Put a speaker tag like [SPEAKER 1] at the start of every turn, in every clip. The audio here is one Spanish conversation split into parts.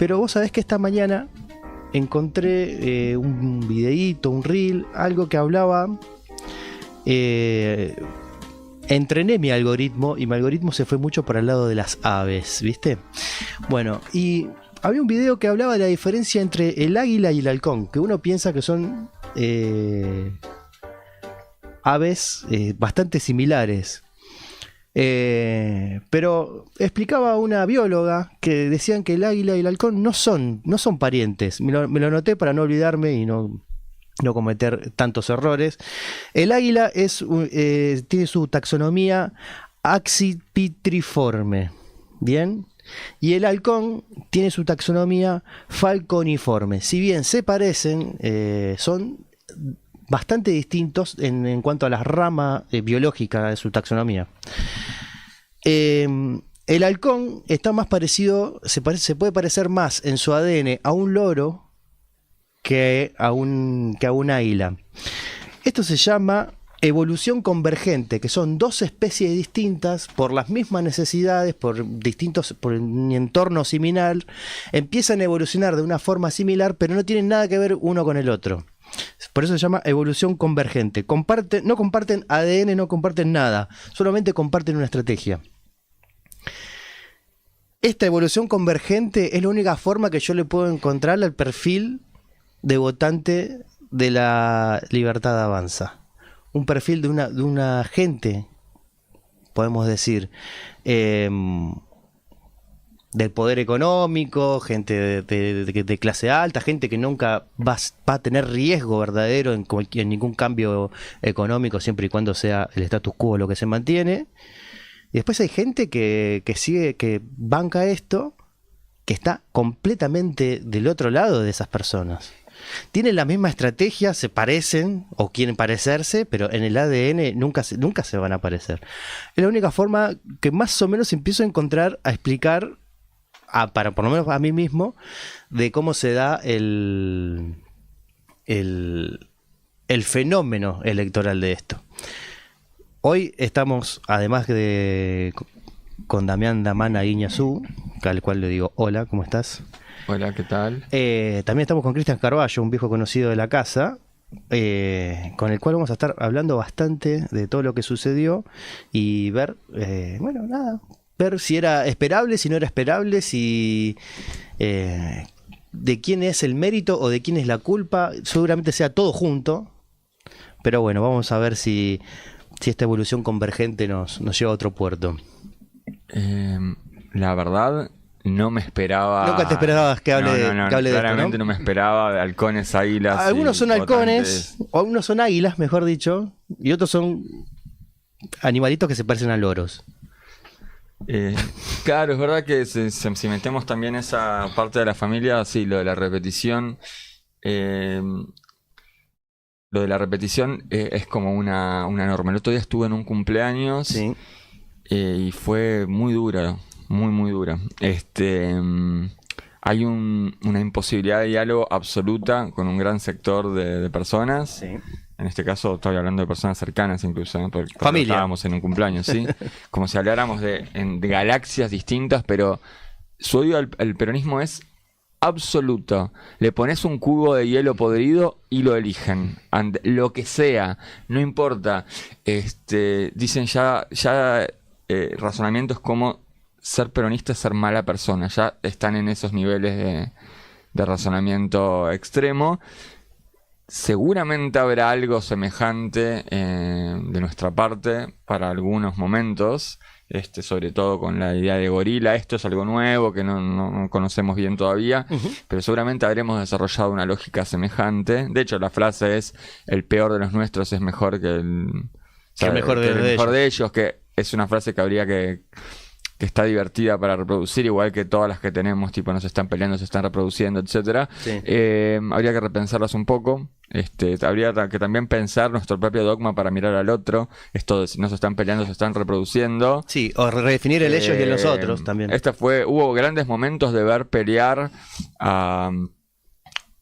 [SPEAKER 1] Pero vos sabés que esta mañana encontré un videíto, un reel, algo que hablaba... entrené mi algoritmo y mi algoritmo se fue mucho para el lado de las aves, ¿viste? Bueno, y había un video que hablaba de la diferencia entre el águila y el halcón, que uno piensa que son aves bastante similares. Pero explicaba una bióloga que decían que el águila y el halcón no son parientes. Me lo anoté para no olvidarme y no cometer tantos errores. El águila tiene su taxonomía accipitriforme, ¿bien? Y el halcón tiene su taxonomía falconiforme. Si bien se parecen, son bastante distintos en cuanto a la rama biológica de su taxonomía. El halcón está más parecido, se puede parecer más en su ADN a un loro que a un águila. Esto se llama evolución convergente, que son dos especies distintas por las mismas necesidades, por un entorno similar, empiezan a evolucionar de una forma similar, pero no tienen nada que ver uno con el otro. Por eso se llama evolución convergente. No comparten ADN, no comparten nada, solamente comparten una estrategia. Esta evolución convergente es la única forma que yo le puedo encontrar al perfil de votante de la Libertad Avanza. Un perfil de una gente, podemos decir, del poder económico, gente de clase alta, gente que nunca va a tener riesgo verdadero en ningún cambio económico, siempre y cuando sea el status quo lo que se mantiene. Y después hay gente que sigue, que banca esto, que está completamente del otro lado de esas personas. Tienen la misma estrategia, se parecen o quieren parecerse, pero en el ADN nunca se van a parecer. Es la única forma que más o menos empiezo a encontrar, a explicar, para por lo menos a mí mismo, de cómo se da el fenómeno electoral de esto. Hoy estamos, además con Damián Damana Iñazú, al cual le digo hola, ¿cómo estás?
[SPEAKER 2] Hola, ¿qué tal?
[SPEAKER 1] También estamos con Cristian Carballo, un viejo conocido de la casa, con el cual vamos a estar hablando bastante de todo lo que sucedió y ver, ver si era esperable, si no era esperable, si de quién es el mérito o de quién es la culpa. Seguramente sea todo junto, pero bueno, vamos a ver si esta evolución convergente nos lleva a otro puerto.
[SPEAKER 2] La verdad, no me esperaba...
[SPEAKER 1] Nunca te esperabas que hable de esto,
[SPEAKER 2] claramente
[SPEAKER 1] ¿no?
[SPEAKER 2] No me esperaba de halcones, águilas.
[SPEAKER 1] Algunos son halcones,
[SPEAKER 2] votantes.
[SPEAKER 1] o algunos son águilas, mejor dicho, y otros son animalitos que se parecen a loros.
[SPEAKER 2] Claro, es verdad que si metemos también esa parte de la familia, sí, lo de la repetición... Lo de la repetición es como una norma. El otro día estuve en un cumpleaños,
[SPEAKER 1] Sí.
[SPEAKER 2] Y fue muy dura, muy dura. Hay una imposibilidad de diálogo absoluta con un gran sector de personas.
[SPEAKER 1] Sí.
[SPEAKER 2] En este caso estoy hablando de personas cercanas incluso, ¿no? Porque
[SPEAKER 1] Familia.
[SPEAKER 2] estábamos en un cumpleaños, ¿sí? Como si habláramos de galaxias distintas, pero su odio al peronismo es absoluto. Le pones un cubo de hielo podrido y lo eligen. Lo que sea, no importa. Dicen ya razonamientos como ser peronista es ser mala persona. Ya están en esos niveles de razonamiento extremo. Seguramente habrá algo semejante de nuestra parte para algunos momentos. Sobre todo con la idea de gorila. Esto es algo nuevo que no conocemos bien todavía, pero seguramente habremos desarrollado una lógica semejante. De hecho, la frase es: el peor de los nuestros es mejor que el
[SPEAKER 1] mejor
[SPEAKER 2] de ellos, que es una frase que habría que está divertida para reproducir, igual que todas las que tenemos, tipo nos están peleando, se están reproduciendo, etcétera.
[SPEAKER 1] Sí.
[SPEAKER 2] Habría que repensarlas un poco. Habría que también pensar nuestro propio dogma para mirar al otro. Esto de si no se están peleando, se están reproduciendo.
[SPEAKER 1] Sí, o redefinir el ellos y el nosotros también.
[SPEAKER 2] Hubo grandes momentos de ver pelear a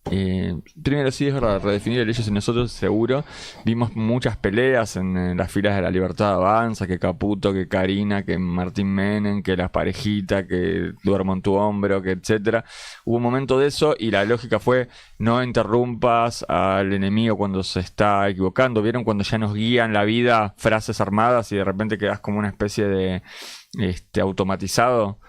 [SPEAKER 2] Primero sí es verdad, redefinir el ellos y nosotros seguro. Vimos muchas peleas en las filas de La Libertad Avanza, que Caputo, que Karina, que Martín Menem, que las parejitas, que duermo en tu hombro, que etcétera. Hubo un momento de eso y la lógica fue no interrumpas al enemigo cuando se está equivocando. ¿Vieron cuando ya nos guían la vida frases armadas y de repente quedas como una especie de automatizado?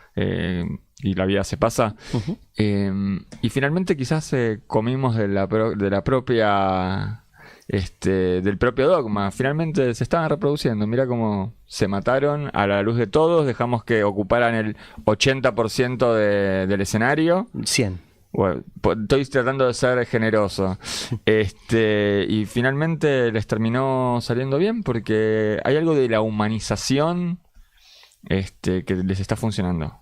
[SPEAKER 2] Y la vida se pasa.
[SPEAKER 1] Ujú.
[SPEAKER 2] Y finalmente quizás comimos de la propia del propio dogma. Finalmente se estaban reproduciendo. Mira cómo se mataron a la luz de todos. Dejamos que ocuparan el 80% del escenario.
[SPEAKER 1] 100.
[SPEAKER 2] Bueno, estoy tratando de ser generoso. Y finalmente les terminó saliendo bien porque hay algo de la humanización que les está funcionando.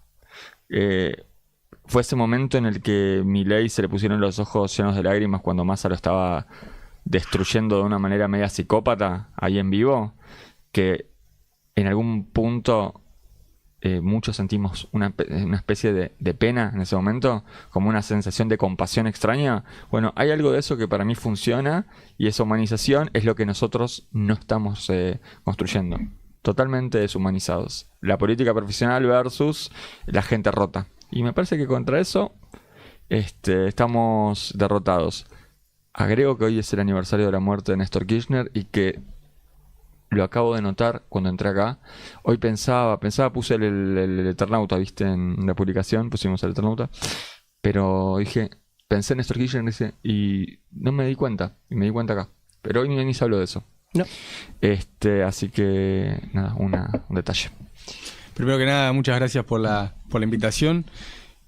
[SPEAKER 2] Fue ese momento en el que Milei se le pusieron los ojos llenos de lágrimas cuando Massa lo estaba destruyendo de una manera media psicópata ahí en vivo, que en algún punto muchos sentimos una especie de pena en ese momento, como una sensación de compasión extraña. Bueno, hay algo de eso que para mí funciona y esa humanización es lo que nosotros no estamos construyendo. Totalmente deshumanizados. La política profesional versus la gente rota. Y me parece que contra eso estamos derrotados. Agrego que hoy es el aniversario de la muerte de Néstor Kirchner y que lo acabo de notar cuando entré acá. Hoy pensaba, puse el Eternauta, ¿viste? En la publicación pusimos el Eternauta. Pero pensé en Néstor Kirchner y no me di cuenta. Y me di cuenta acá. Pero hoy ni se habló de eso.
[SPEAKER 1] No.
[SPEAKER 2] Así que nada, un detalle.
[SPEAKER 3] Primero que nada, muchas gracias por la invitación.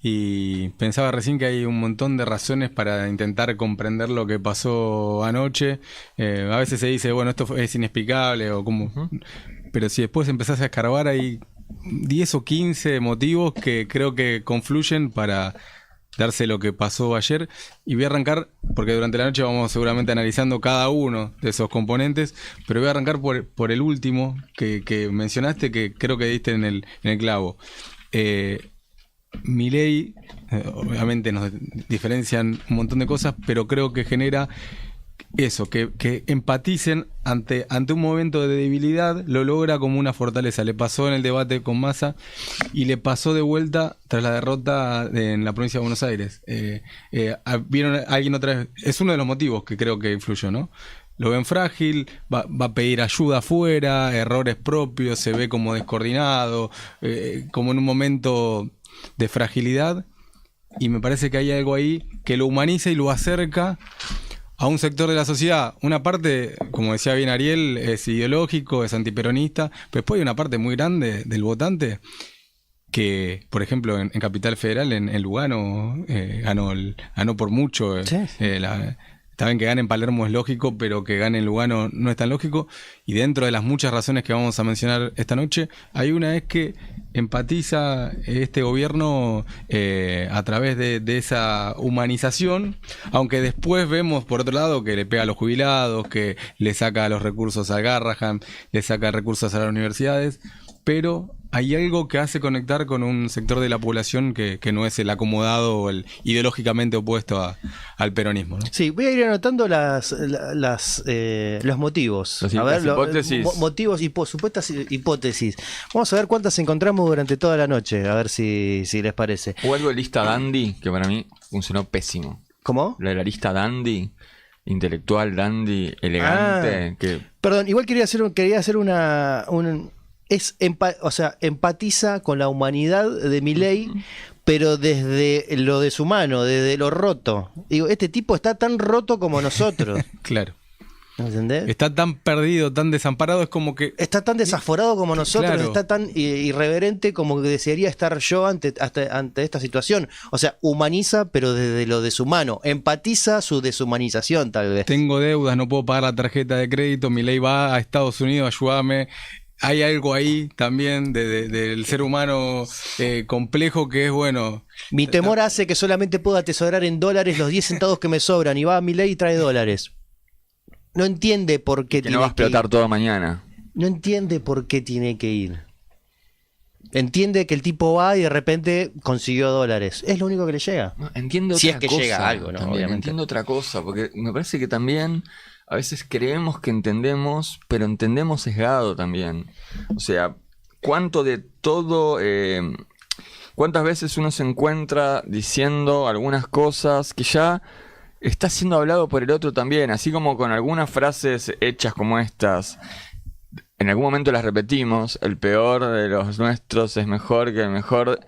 [SPEAKER 3] Y pensaba recién que hay un montón de razones para intentar comprender lo que pasó anoche. A veces se dice, bueno, esto es inexplicable o como...
[SPEAKER 2] Uh-huh.
[SPEAKER 3] Pero si después empezás a escarbar, hay 10 o 15 motivos que creo que confluyen para darse lo que pasó ayer. Y voy a arrancar, porque durante la noche vamos seguramente analizando cada uno de esos componentes, pero voy a arrancar por el último que mencionaste, que creo que diste en el clavo. Milei, obviamente nos diferencian un montón de cosas, pero creo que genera eso, que empaticen ante un momento de debilidad, lo logra como una fortaleza. Le pasó en el debate con Massa y le pasó de vuelta tras la derrota en la provincia de Buenos Aires. Vieron a alguien otra vez, es uno de los motivos que creo que influyó, ¿no? Lo ven frágil, va a pedir ayuda afuera, errores propios, se ve como descoordinado, como en un momento de fragilidad, y me parece que hay algo ahí que lo humaniza y lo acerca a un sector de la sociedad. Una parte, como decía bien Ariel, es ideológico, es antiperonista, pero después hay una parte muy grande del votante que, por ejemplo, en Capital Federal, en Lugano, ganó por mucho.
[SPEAKER 1] Sí.
[SPEAKER 3] Está bien que gane en Palermo es lógico, pero que gane en Lugano no es tan lógico. Y dentro de las muchas razones que vamos a mencionar esta noche, hay una es que empatiza este gobierno a través de esa humanización, aunque después vemos por otro lado que le pega a los jubilados, que le saca los recursos a Garrahan, le saca recursos a las universidades, pero hay algo que hace conectar con un sector de la población que no es el acomodado o el ideológicamente opuesto al peronismo, ¿no?
[SPEAKER 1] Sí, voy a ir anotando los motivos.
[SPEAKER 2] Las hipótesis.
[SPEAKER 1] Motivos y supuestas hipótesis. Vamos a ver cuántas encontramos durante toda la noche, a ver si les parece.
[SPEAKER 2] Hubo algo de lista dandy que para mí funcionó pésimo.
[SPEAKER 1] ¿Cómo?
[SPEAKER 2] La de la lista dandy, intelectual, dandy, elegante.
[SPEAKER 1] Perdón, igual quería hacer empatiza con la humanidad de Milei, pero desde lo deshumano, desde lo roto. Digo, este tipo está tan roto como nosotros.
[SPEAKER 3] Claro.
[SPEAKER 1] ¿Entendés?
[SPEAKER 3] Está tan perdido, tan desamparado, es como que...
[SPEAKER 1] Está tan desaforado como nosotros,
[SPEAKER 3] Claro.
[SPEAKER 1] Está tan irreverente como que desearía estar yo ante esta situación. O sea, humaniza, pero desde lo deshumano. Empatiza su deshumanización, tal vez.
[SPEAKER 3] Tengo deudas, no puedo pagar la tarjeta de crédito, Milei va a Estados Unidos, ayúdame. Hay algo ahí también del ser humano complejo que es, bueno...
[SPEAKER 1] Mi temor hace que solamente pueda atesorar en dólares los 10 centavos que me sobran. Y va a Milei y trae dólares. No entiende por qué
[SPEAKER 2] Que no va a explotar todo mañana.
[SPEAKER 1] No entiende por qué tiene que ir. entiende que el tipo va y de repente consiguió dólares. Es lo único que le llega.
[SPEAKER 2] No, entiendo
[SPEAKER 1] Si
[SPEAKER 2] otra
[SPEAKER 1] es que
[SPEAKER 2] cosa.
[SPEAKER 1] llega algo, ¿no?
[SPEAKER 2] También,
[SPEAKER 1] Obviamente.
[SPEAKER 2] entiendo otra cosa, porque me parece que también a veces creemos que entendemos, pero entendemos sesgado también. O sea, cuánto de todo... ¿Cuántas veces uno se encuentra diciendo algunas cosas que ya está siendo hablado por el otro también? Así como con algunas frases hechas como estas, en algún momento las repetimos, el peor de los nuestros es mejor que el mejor.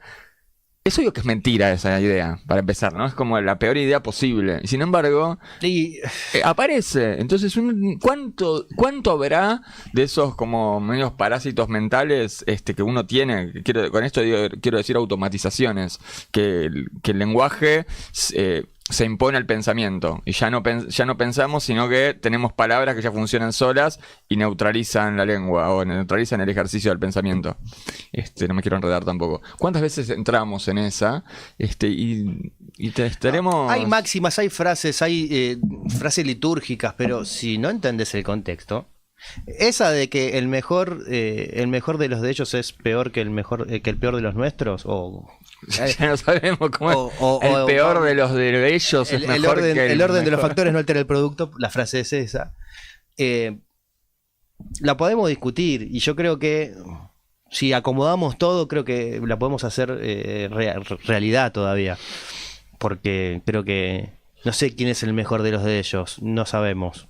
[SPEAKER 2] Es obvio que es mentira esa idea, para empezar, ¿no? Es como la peor idea posible. Y sin embargo,
[SPEAKER 1] Y
[SPEAKER 2] aparece. Entonces, ¿cuánto habrá de esos como medios parásitos mentales que uno tiene? Con esto quiero decir automatizaciones. Que el lenguaje se impone al pensamiento. Y ya no pensamos, sino que tenemos palabras que ya funcionan solas y neutralizan la lengua o neutralizan el ejercicio del pensamiento. No me quiero enredar tampoco. ¿Cuántas veces entramos en esa? Y te estaremos...
[SPEAKER 1] hay máximas, hay frases frases litúrgicas, pero si no entendés el contexto, esa de que el mejor de los de ellos es peor que el peor de los nuestros, o
[SPEAKER 2] ya no sabemos cómo es.
[SPEAKER 1] O-
[SPEAKER 2] El peor de los de ellos es mejor que
[SPEAKER 1] el orden de los
[SPEAKER 2] mejor.
[SPEAKER 1] factores no altera el producto, la frase es esa. La podemos discutir y yo creo que si acomodamos todo, creo que la podemos hacer realidad todavía. Porque creo que no sé quién es el mejor de los de ellos, no sabemos.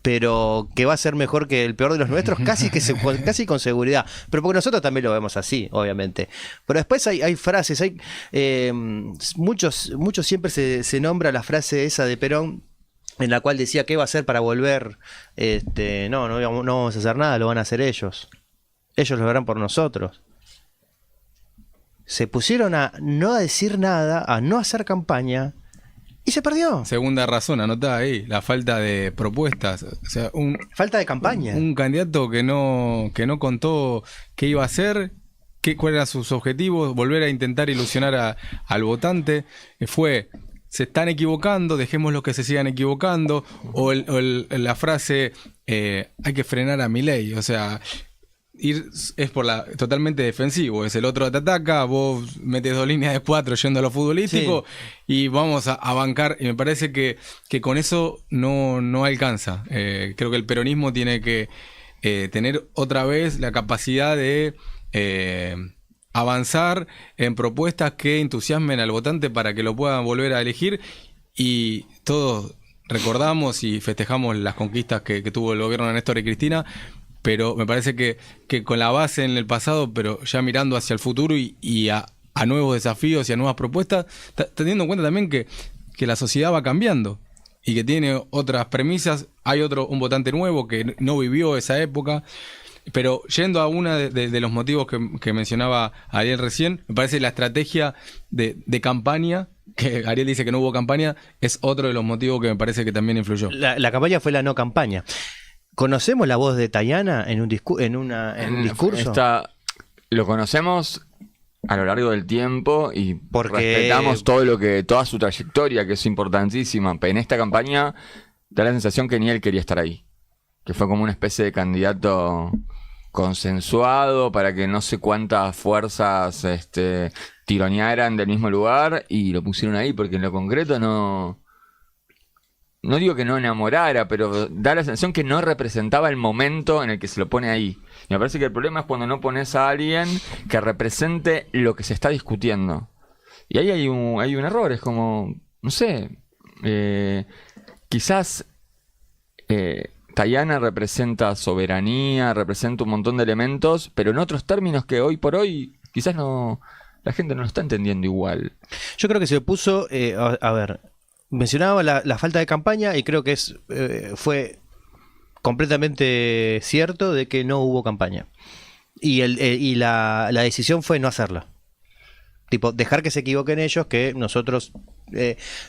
[SPEAKER 1] Pero que va a ser mejor que el peor de los nuestros, casi con seguridad. Pero porque nosotros también lo vemos así, obviamente. Pero después hay frases, muchos siempre se nombra la frase esa de Perón, en la cual decía qué va a hacer para volver. No vamos a hacer nada, lo van a hacer ellos. Ellos lo harán por nosotros. Se pusieron a no decir nada, a no hacer campaña, y se perdió.
[SPEAKER 3] Segunda razón, anotá ahí, la falta de propuestas. O sea,
[SPEAKER 1] Falta de campaña.
[SPEAKER 3] un candidato que no contó qué iba a hacer, cuáles eran sus objetivos, volver a intentar ilusionar al votante. Se están equivocando, dejemos los que se sigan equivocando. O la frase, hay que frenar a Milei. O sea, es totalmente defensivo. Es el otro te ataca, vos metes 2 líneas de 4 yendo a lo futbolístico, y vamos a bancar. Y me parece que con eso no alcanza. Creo que el peronismo tiene que tener otra vez la capacidad de avanzar en propuestas que entusiasmen al votante para que lo puedan volver a elegir. Y todos recordamos y festejamos las conquistas que tuvo el gobierno de Néstor y Cristina, pero me parece que con la base en el pasado, pero ya mirando hacia el futuro y a nuevos desafíos y a nuevas propuestas, teniendo en cuenta también que la sociedad va cambiando y que tiene otras premisas. Hay un votante nuevo que no vivió esa época. Pero yendo a una de los motivos que mencionaba Ariel recién, me parece la estrategia de campaña, que Ariel dice que no hubo campaña, es otro de los motivos que me parece que también influyó.
[SPEAKER 1] La campaña fue la no campaña. ¿Conocemos la voz de Tayana en un discurso?
[SPEAKER 2] Lo conocemos a lo largo del tiempo y
[SPEAKER 1] Porque
[SPEAKER 2] respetamos toda su trayectoria, que es importantísima. Pero en esta campaña da la sensación que ni él quería estar ahí. Que fue como una especie de candidato consensuado para que no sé cuántas fuerzas tironearan del mismo lugar y lo pusieron ahí, porque en lo concreto no digo que no enamorara, pero da la sensación que no representaba el momento en el que se lo pone ahí. Y me parece que el problema es cuando no pones a alguien que represente lo que se está discutiendo. Y ahí hay un error, es como, no sé, quizás Tayana representa soberanía, representa un montón de elementos, pero en otros términos que hoy por hoy quizás la gente no lo está entendiendo igual.
[SPEAKER 1] Yo creo que se puso, a ver, mencionaba la falta de campaña y creo que fue completamente cierto de que no hubo campaña. Y la decisión fue no hacerla. Tipo, dejar que se equivoquen ellos, que nosotros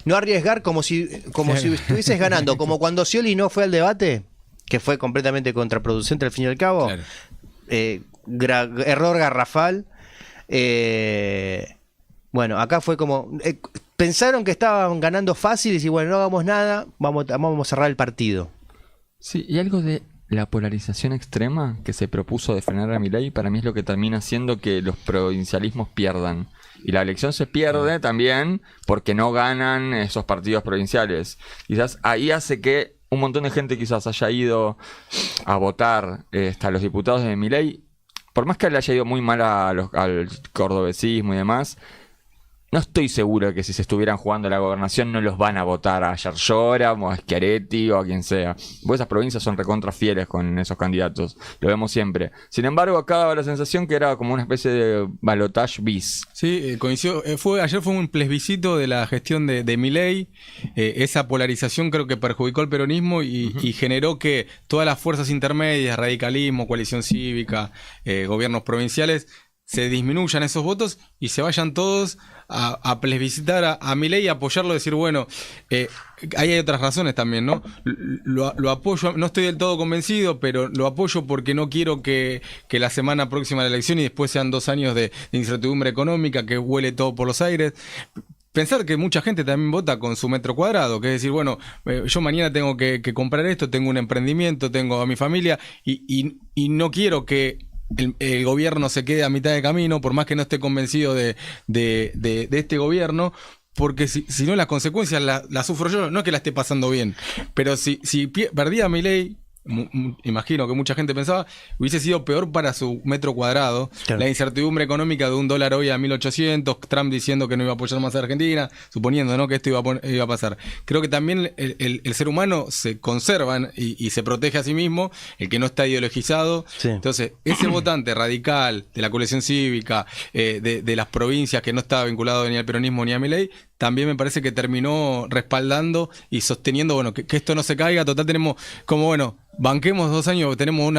[SPEAKER 1] no arriesgar como si estuvieses ganando, como cuando Scioli no fue al debate, que fue completamente contraproducente al fin y al cabo. Claro. Error garrafal. Bueno, acá fue como pensaron que estaban ganando fácil y si bueno, no hagamos nada, vamos a cerrar el partido.
[SPEAKER 2] Sí, y algo de la polarización extrema que se propuso de frenar a Milei, para mí es lo que termina haciendo que los provincialismos pierdan. Y la elección se pierde también porque no ganan esos partidos provinciales. Quizás ahí hace que un montón de gente quizás haya ido a votar a los diputados de Milei, por más que le haya ido muy mal al cordobesismo y demás. No estoy seguro de que si se estuvieran jugando la gobernación no los van a votar a Yarlora o a Schiaretti o a quien sea. Porque esas provincias son recontra fieles con esos candidatos. Lo vemos siempre. Sin embargo, acá daba la sensación que era como una especie de balotage bis.
[SPEAKER 3] Sí, coincidió. Ayer fue un plebiscito de la gestión de Milei. Esa polarización creo que perjudicó al peronismo y generó que todas las fuerzas intermedias, radicalismo, coalición cívica, gobiernos provinciales, se disminuyan esos votos y se vayan todos a plebiscitar a Milei y apoyarlo, decir, bueno, ahí hay otras razones también, ¿no? Lo apoyo, no estoy del todo convencido, pero lo apoyo porque no quiero que la semana próxima de la elección y después sean 2 años de incertidumbre económica, que huele todo por los aires. Pensar que mucha gente también vota con su metro cuadrado, que es decir, bueno, yo mañana tengo que comprar esto, tengo un emprendimiento, tengo a mi familia y no quiero que el gobierno se quede a mitad de camino, por más que no esté convencido de este gobierno, porque si no las consecuencias las sufro yo, no es que la esté pasando bien, pero si perdía Milei, imagino que mucha gente pensaba, hubiese sido peor para su metro cuadrado. Claro. La incertidumbre económica de $1 hoy a 1.800, Trump diciendo que no iba a apoyar más a Argentina, suponiendo, ¿no?, que esto iba a pasar. Creo que también el ser humano se conserva y se protege a sí mismo, el que no está ideologizado. Sí. Entonces, ese votante radical de la coalición cívica, de las provincias, que no estaba vinculado ni al peronismo ni a Milei, también me parece que terminó respaldando y sosteniendo, bueno, que esto no se caiga. Total, tenemos como, bueno, banquemos 2 años, tenemos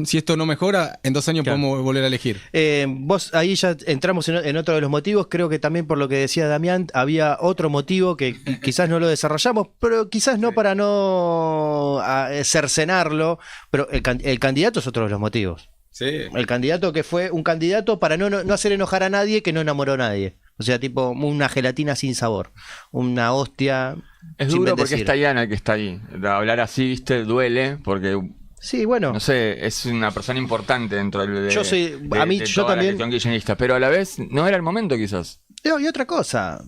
[SPEAKER 3] si esto no mejora, en 2 años, claro, podemos volver a elegir.
[SPEAKER 1] Vos ahí ya entramos en otro de los motivos. Creo que también, por lo que decía Damián, había otro motivo que quizás no lo desarrollamos, pero quizás no para no cercenarlo, pero el candidato es otro de los motivos. Sí. El candidato que fue un candidato para no hacer enojar a nadie, que no enamoró a nadie. O sea, tipo una gelatina sin sabor, una hostia.
[SPEAKER 2] Es duro porque es Tayana el que está ahí. Hablar así, viste, duele porque,
[SPEAKER 1] sí, bueno,
[SPEAKER 2] no sé, es una persona importante dentro de
[SPEAKER 1] yo también,
[SPEAKER 2] la kirchnerista, pero a la vez no era el momento quizás.
[SPEAKER 1] Y otra cosa,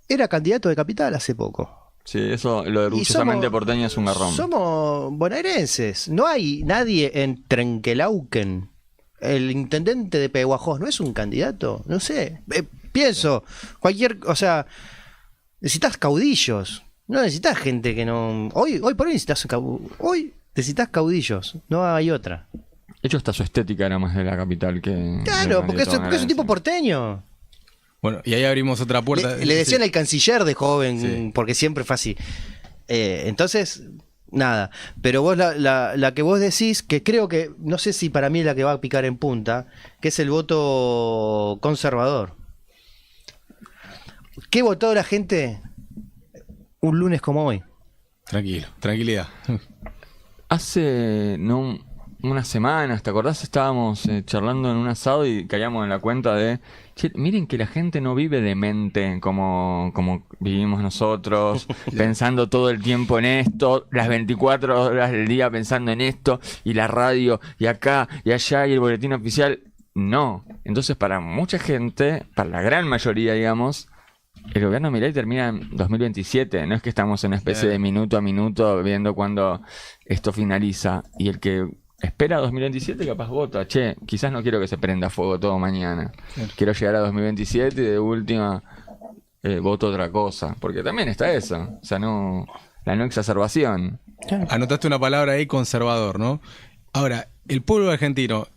[SPEAKER 1] era candidato de Capital hace poco.
[SPEAKER 2] Sí, eso, lo de orgullosamente porteño es un garrón.
[SPEAKER 1] Somos bonaerenses, no hay nadie en Trenquelauquen. El intendente de Peguajós no es un candidato, no sé. Pienso, o sea, necesitas caudillos, no necesitas gente que no. Hoy por hoy necesitas caudillos, no hay otra.
[SPEAKER 2] De hecho, hasta su estética era más de la Capital que.
[SPEAKER 1] Claro, porque es un tipo porteño.
[SPEAKER 3] Bueno, y ahí abrimos otra puerta.
[SPEAKER 1] Le decían el canciller de joven, sí, porque siempre fue así. Entonces, nada. Pero vos la que vos decís, que creo que, no sé si para mí es la que va a picar en punta, que es el voto conservador. ¿Qué votó la gente un lunes como hoy?
[SPEAKER 3] Tranquilidad.
[SPEAKER 2] Hace unas semanas, ¿te acordás? Estábamos charlando en un asado y caíamos en la cuenta de, che, miren que la gente no vive de mente como vivimos nosotros, pensando todo el tiempo en esto, las 24 horas del día pensando en esto, y la radio, y acá, y allá, y el boletín oficial. No. Entonces, para mucha gente, para la gran mayoría, digamos, el gobierno de Milei termina en 2027. No es que estamos en una especie de minuto a minuto viendo cuándo esto finaliza. Y el que espera 2027 capaz vota. Che, quizás no quiero que se prenda fuego todo mañana. Quiero llegar a 2027 y de última voto otra cosa. Porque también está eso. O sea, la no exacerbación.
[SPEAKER 3] Anotaste una palabra ahí, conservador, ¿no? Ahora, el pueblo argentino,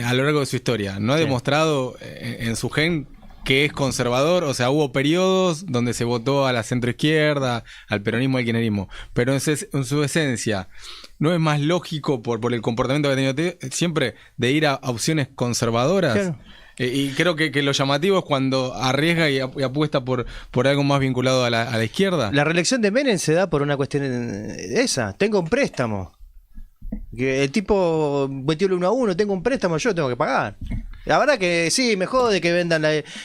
[SPEAKER 3] a lo largo de su historia, no ha demostrado en su gen que es conservador. O sea, hubo periodos donde se votó a la centroizquierda, al peronismo, al kirchnerismo, pero en su esencia, ¿no es más lógico por el comportamiento que ha tenido siempre de ir a opciones conservadoras? Claro. Y creo que lo llamativo es cuando arriesga y apuesta por algo más vinculado a la izquierda.
[SPEAKER 1] La reelección de Menem se da por una cuestión esa. Tengo un préstamo. Que el tipo metió el 1-1, tengo un préstamo, yo tengo que pagar. La verdad que sí, me jode que vendan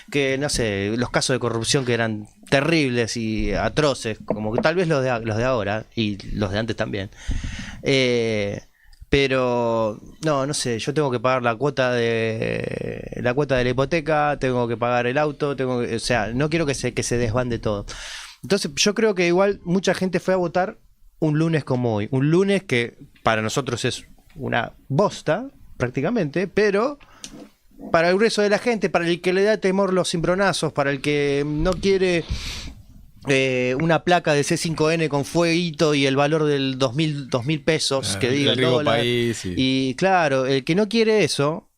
[SPEAKER 1] que no sé, los casos de corrupción que eran terribles y atroces, como que tal vez los de ahora y los de antes también. Pero no sé, yo tengo que pagar la cuota de la hipoteca, tengo que pagar el auto, o sea, no quiero que se desbande todo. Entonces, yo creo que igual mucha gente fue a votar un lunes como hoy, un lunes que para nosotros es una bosta prácticamente, pero para el grueso de la gente, para el que le da temor los cimbronazos, para el que no quiere una placa de C5N con fueguito y el valor del 2.000 pesos que diga el dólar.
[SPEAKER 3] País,
[SPEAKER 1] y claro, el que no quiere eso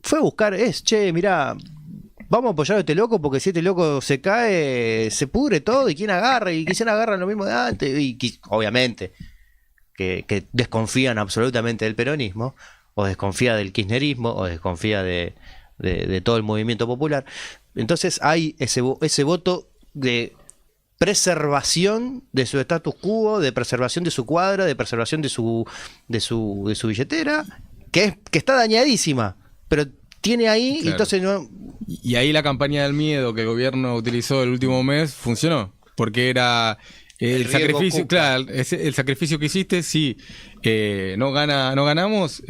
[SPEAKER 1] fue a buscar, che, mirá, vamos a apoyar a este loco porque si este loco se cae, se pudre todo y quién agarra, y quien agarra lo mismo de antes, y obviamente que desconfían absolutamente del peronismo, o desconfía del kirchnerismo, o desconfía de todo el movimiento popular. Entonces hay ese voto de preservación de su status quo, de preservación de su cuadra, de preservación de su billetera, que está dañadísima, pero tiene ahí,
[SPEAKER 3] claro.
[SPEAKER 1] Y entonces no.
[SPEAKER 3] Y ahí la campaña del miedo que el gobierno utilizó el último mes funcionó, porque era el sacrificio, claro, el sacrificio que hiciste, si no ganamos,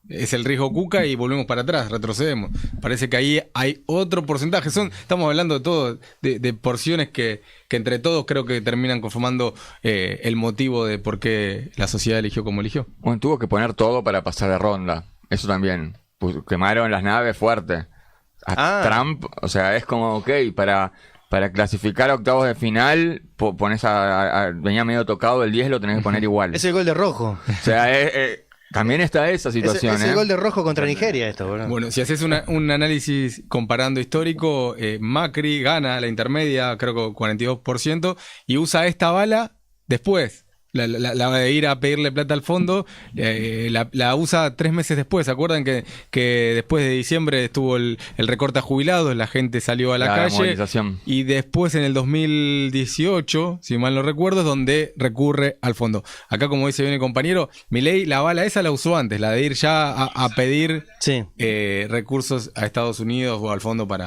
[SPEAKER 3] es el riesgo Cuca y volvemos para atrás, retrocedemos. Parece que ahí hay otro porcentaje. Estamos hablando de todo, de porciones que entre todos creo que terminan conformando el motivo de por qué la sociedad eligió como eligió.
[SPEAKER 2] Bueno, tuvo que poner todo para pasar de ronda. Eso también. Quemaron las naves fuerte. Trump, o sea, es como, ok, para clasificar a octavos de final, pones venía medio tocado el 10, lo tenés que poner igual.
[SPEAKER 1] Es el gol de Rojo.
[SPEAKER 2] O sea, también está esa situación.
[SPEAKER 1] Es el gol de Rojo contra Nigeria esto, boludo.
[SPEAKER 3] Bueno, si haces un análisis comparando histórico, Macri gana la intermedia, creo que 42%, y usa esta bala después. La de ir a pedirle plata al fondo, la usa 3 meses después. ¿Se acuerdan que después de diciembre estuvo el recorte a jubilados, la gente salió a la calle?
[SPEAKER 2] Movilización.
[SPEAKER 3] Y después en el 2018, si mal no recuerdo, es donde recurre al fondo. Acá, como dice bien el compañero, Milei la bala esa la usó antes, la de ir ya a pedir recursos a Estados Unidos o al fondo para...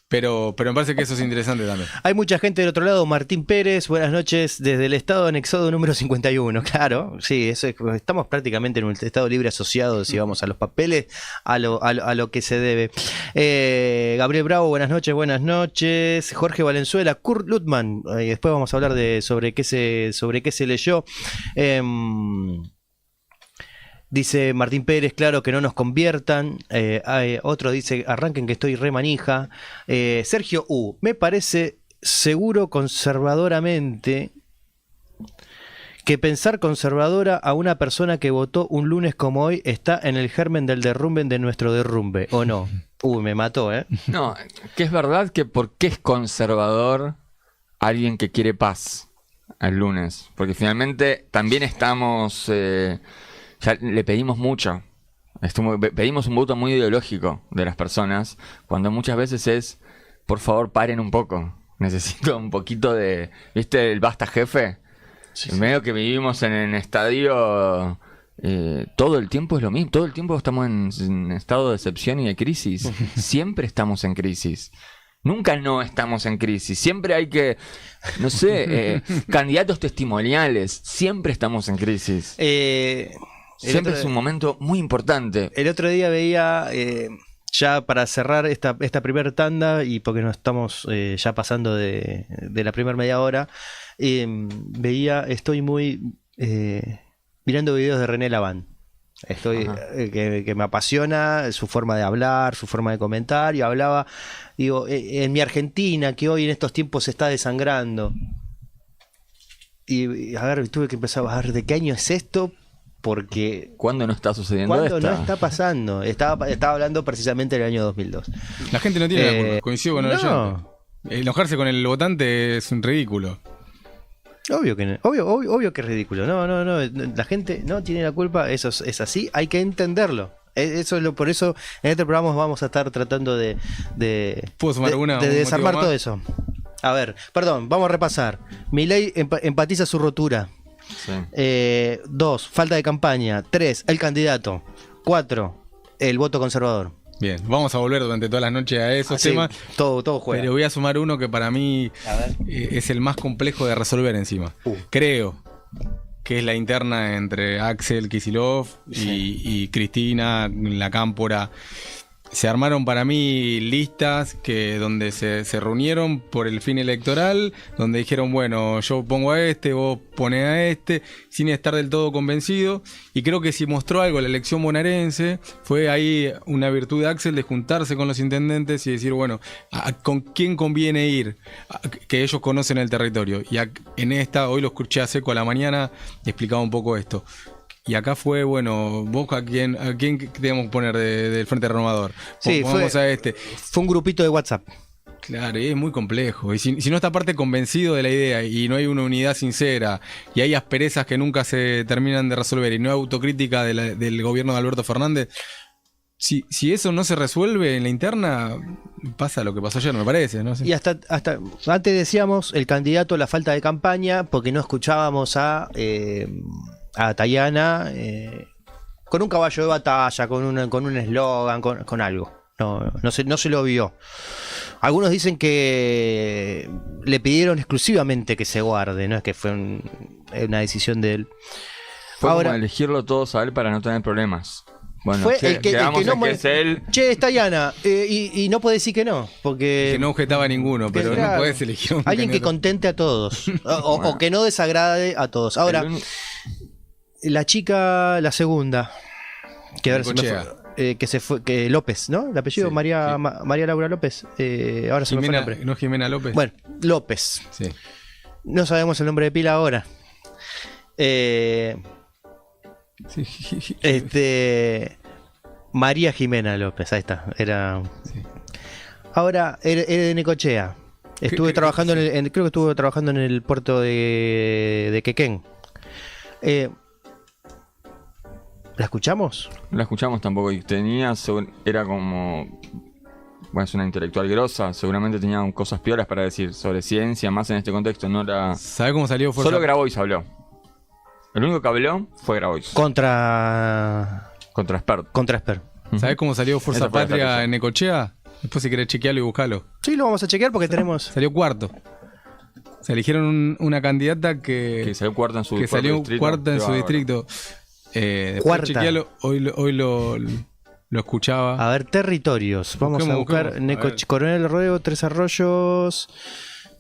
[SPEAKER 3] Pero me parece que eso es interesante también.
[SPEAKER 1] Hay mucha gente del otro lado. Martín Pérez, buenas noches desde el estado anexado número 51. Claro, sí, estamos prácticamente en un estado libre asociado, si vamos a los papeles, a lo que se debe. Gabriel Bravo, buenas noches. Jorge Valenzuela, Kurt Lutman, después vamos a hablar sobre qué se leyó. Dice Martín Pérez, claro, que no nos conviertan. Otro dice, arranquen que estoy re manija. Sergio U, me parece seguro conservadoramente que pensar conservadora a una persona que votó un lunes como hoy está en el germen del derrumbe de nuestro derrumbe, ¿o no? Me mató, ¿eh?
[SPEAKER 2] No, que es verdad que ¿por qué es conservador alguien que quiere paz el lunes? Porque finalmente también estamos... ya le pedimos mucho. Pedimos un voto muy ideológico de las personas, cuando muchas veces es, por favor, paren un poco. Necesito un poquito de... ¿Viste el basta, jefe? Sí. En medio que vivimos en el estadio, todo el tiempo es lo mismo. Todo el tiempo estamos en estado de excepción y de crisis. Siempre estamos en crisis. Nunca no estamos en crisis. Siempre hay que, no sé, candidatos testimoniales. Siempre estamos en crisis. Siempre es un momento muy importante.
[SPEAKER 1] El otro día veía, ya para cerrar esta primera tanda, y porque nos estamos ya pasando de la primera media hora, estoy muy mirando videos de René Laván. Que me apasiona su forma de hablar, su forma de comentar, y hablaba, digo, en mi Argentina, que hoy en estos tiempos se está desangrando. Y a ver, tuve que empezar a ver de qué año es esto, porque...
[SPEAKER 2] ¿Cuándo no está sucediendo esto?
[SPEAKER 1] ¿Cuándo no está pasando? Estaba hablando precisamente del año 2002.
[SPEAKER 3] La gente no tiene la culpa, coincido con el oyente. Enojarse con el votante es un ridículo.
[SPEAKER 1] Obvio que no, obvio que es ridículo. No, la gente no tiene la culpa, eso es así, hay que entenderlo. Por eso en este programa vamos a estar tratando de desarmar todo eso. A ver, perdón, vamos a repasar. Milei empatiza su rotura.
[SPEAKER 2] Sí.
[SPEAKER 1] 2, falta de campaña. 3, el candidato. 4, el voto conservador.
[SPEAKER 3] Bien, vamos a volver durante todas las noches a esos temas.
[SPEAKER 1] Todo juega.
[SPEAKER 3] Pero voy a sumar uno que para mí es el más complejo de resolver encima. Creo que es la interna entre Axel Kicillof y Cristina, la Cámpora. Se armaron para mí listas donde se reunieron por el fin electoral, donde dijeron, bueno, yo pongo a este, vos ponés a este, sin estar del todo convencido. Y creo que si mostró algo la elección bonaerense, fue ahí una virtud de Axel de juntarse con los intendentes y decir, bueno, ¿con quién conviene ir? Que ellos conocen el territorio. Y en esta, hoy lo escuché a Seco a la mañana, explicaba un poco esto. Y acá fue, bueno, vos a quién debemos poner del Frente Renovador.
[SPEAKER 1] Sí,
[SPEAKER 3] vamos a este.
[SPEAKER 1] Fue un grupito de WhatsApp.
[SPEAKER 3] Claro, y es muy complejo. Y si no está aparte convencido de la idea y no hay una unidad sincera y hay asperezas que nunca se terminan de resolver y no hay autocrítica del gobierno de Alberto Fernández, si eso no se resuelve en la interna, pasa lo que pasó ayer, me parece. ¿No? Sí.
[SPEAKER 1] Y hasta antes decíamos el candidato, la falta de campaña, porque no escuchábamos a Tayana con un caballo de batalla, con un eslogan, con algo. No se lo vio. Algunos dicen que le pidieron exclusivamente que se guarde, no es que fue una decisión de él.
[SPEAKER 2] Fue como elegirlo todos a él para no tener problemas. Bueno,
[SPEAKER 1] fue el que no
[SPEAKER 2] es él.
[SPEAKER 1] Che, es Tayana, y no puede decir que no, porque
[SPEAKER 3] que no objetaba a ninguno, pero
[SPEAKER 1] claro,
[SPEAKER 3] no puedes elegir
[SPEAKER 1] alguien que contente a todos o que no desagrade a todos. Ahora, la chica, la segunda, que ahora se fue, que López, ¿no? El apellido,
[SPEAKER 3] Sí,
[SPEAKER 1] María Laura López. Ahora se me fue el nombre.
[SPEAKER 3] ¿No Jimena López?
[SPEAKER 1] Bueno, López.
[SPEAKER 3] Sí.
[SPEAKER 1] No sabemos el nombre de pila ahora. María Jimena López, ahí está.
[SPEAKER 3] Sí.
[SPEAKER 1] Ahora, era de Necochea. Creo que estuvo trabajando en el puerto de Quequén. ¿La escuchamos?
[SPEAKER 2] La escuchamos tampoco y era como, bueno, es una intelectual grosa, seguramente tenía cosas piolas para decir sobre ciencia, más en este contexto, no era...
[SPEAKER 3] ¿Sabe cómo salió Fuerza?
[SPEAKER 2] Solo Grabois habló. El único que habló fue Grabois.
[SPEAKER 1] Contra Esper.
[SPEAKER 3] ¿Sabés cómo salió Fuerza Patria en Necochea? Después si querés chequearlo y buscarlo.
[SPEAKER 1] Sí, lo vamos a chequear porque tenemos...
[SPEAKER 3] Salió cuarto. Se eligieron una candidata que
[SPEAKER 2] salió cuarta en su
[SPEAKER 3] distrito.
[SPEAKER 1] Cuarta.
[SPEAKER 3] Chequealo, hoy lo escuchaba.
[SPEAKER 1] A ver, territorios. Vamos a buscar Coronel Ruego, Tres Arroyos.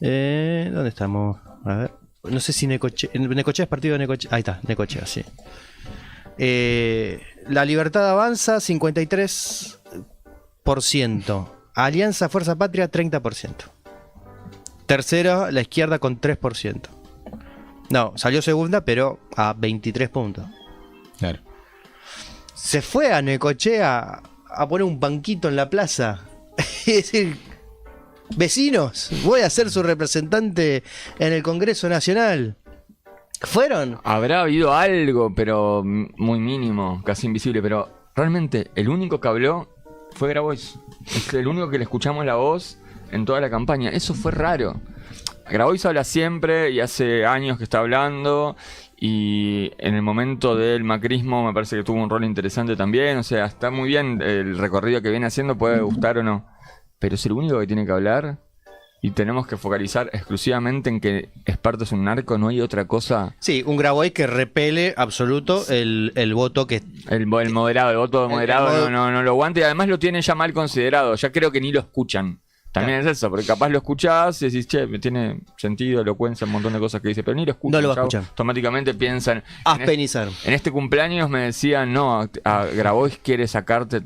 [SPEAKER 1] ¿Dónde estamos? A ver. No sé si Necochea es partido de Necochea. Ahí está, Necochea, sí. La Libertad Avanza, 53%. Alianza Fuerza Patria, 30%. Tercera, la izquierda con 3%. No, salió segunda, pero a 23 puntos.
[SPEAKER 3] Claro.
[SPEAKER 1] Se fue a Necochea a poner un banquito en la plaza. Es decir, vecinos, voy a ser su representante en el Congreso Nacional. ¿Fueron?
[SPEAKER 2] Habrá habido algo, pero muy mínimo, casi invisible, pero realmente el único que habló fue Grabois. Es el único que le escuchamos la voz en toda la campaña. Eso fue raro. Grabois habla siempre y hace años que está hablando, y en el momento del macrismo me parece que tuvo un rol interesante también. O sea, está muy bien el recorrido que viene haciendo, puede gustar o no, pero es el único que tiene que hablar. Y tenemos que focalizar exclusivamente en que Esparto es un narco, no hay otra cosa.
[SPEAKER 1] Sí, un Grabois que repele absoluto el voto que...
[SPEAKER 2] El moderado, el voto moderado no lo aguanta, y además lo tienen ya mal considerado. Ya creo que ni lo escuchan. También es eso, porque capaz lo escuchás y decís, che, tiene sentido, elocuencia, un montón de cosas que dice, pero ni lo escuchan.
[SPEAKER 1] No lo va a escuchar.
[SPEAKER 2] Automáticamente piensan...
[SPEAKER 1] Aspenizar.
[SPEAKER 2] En este cumpleaños me decían, no, a Grabois quiere sacarte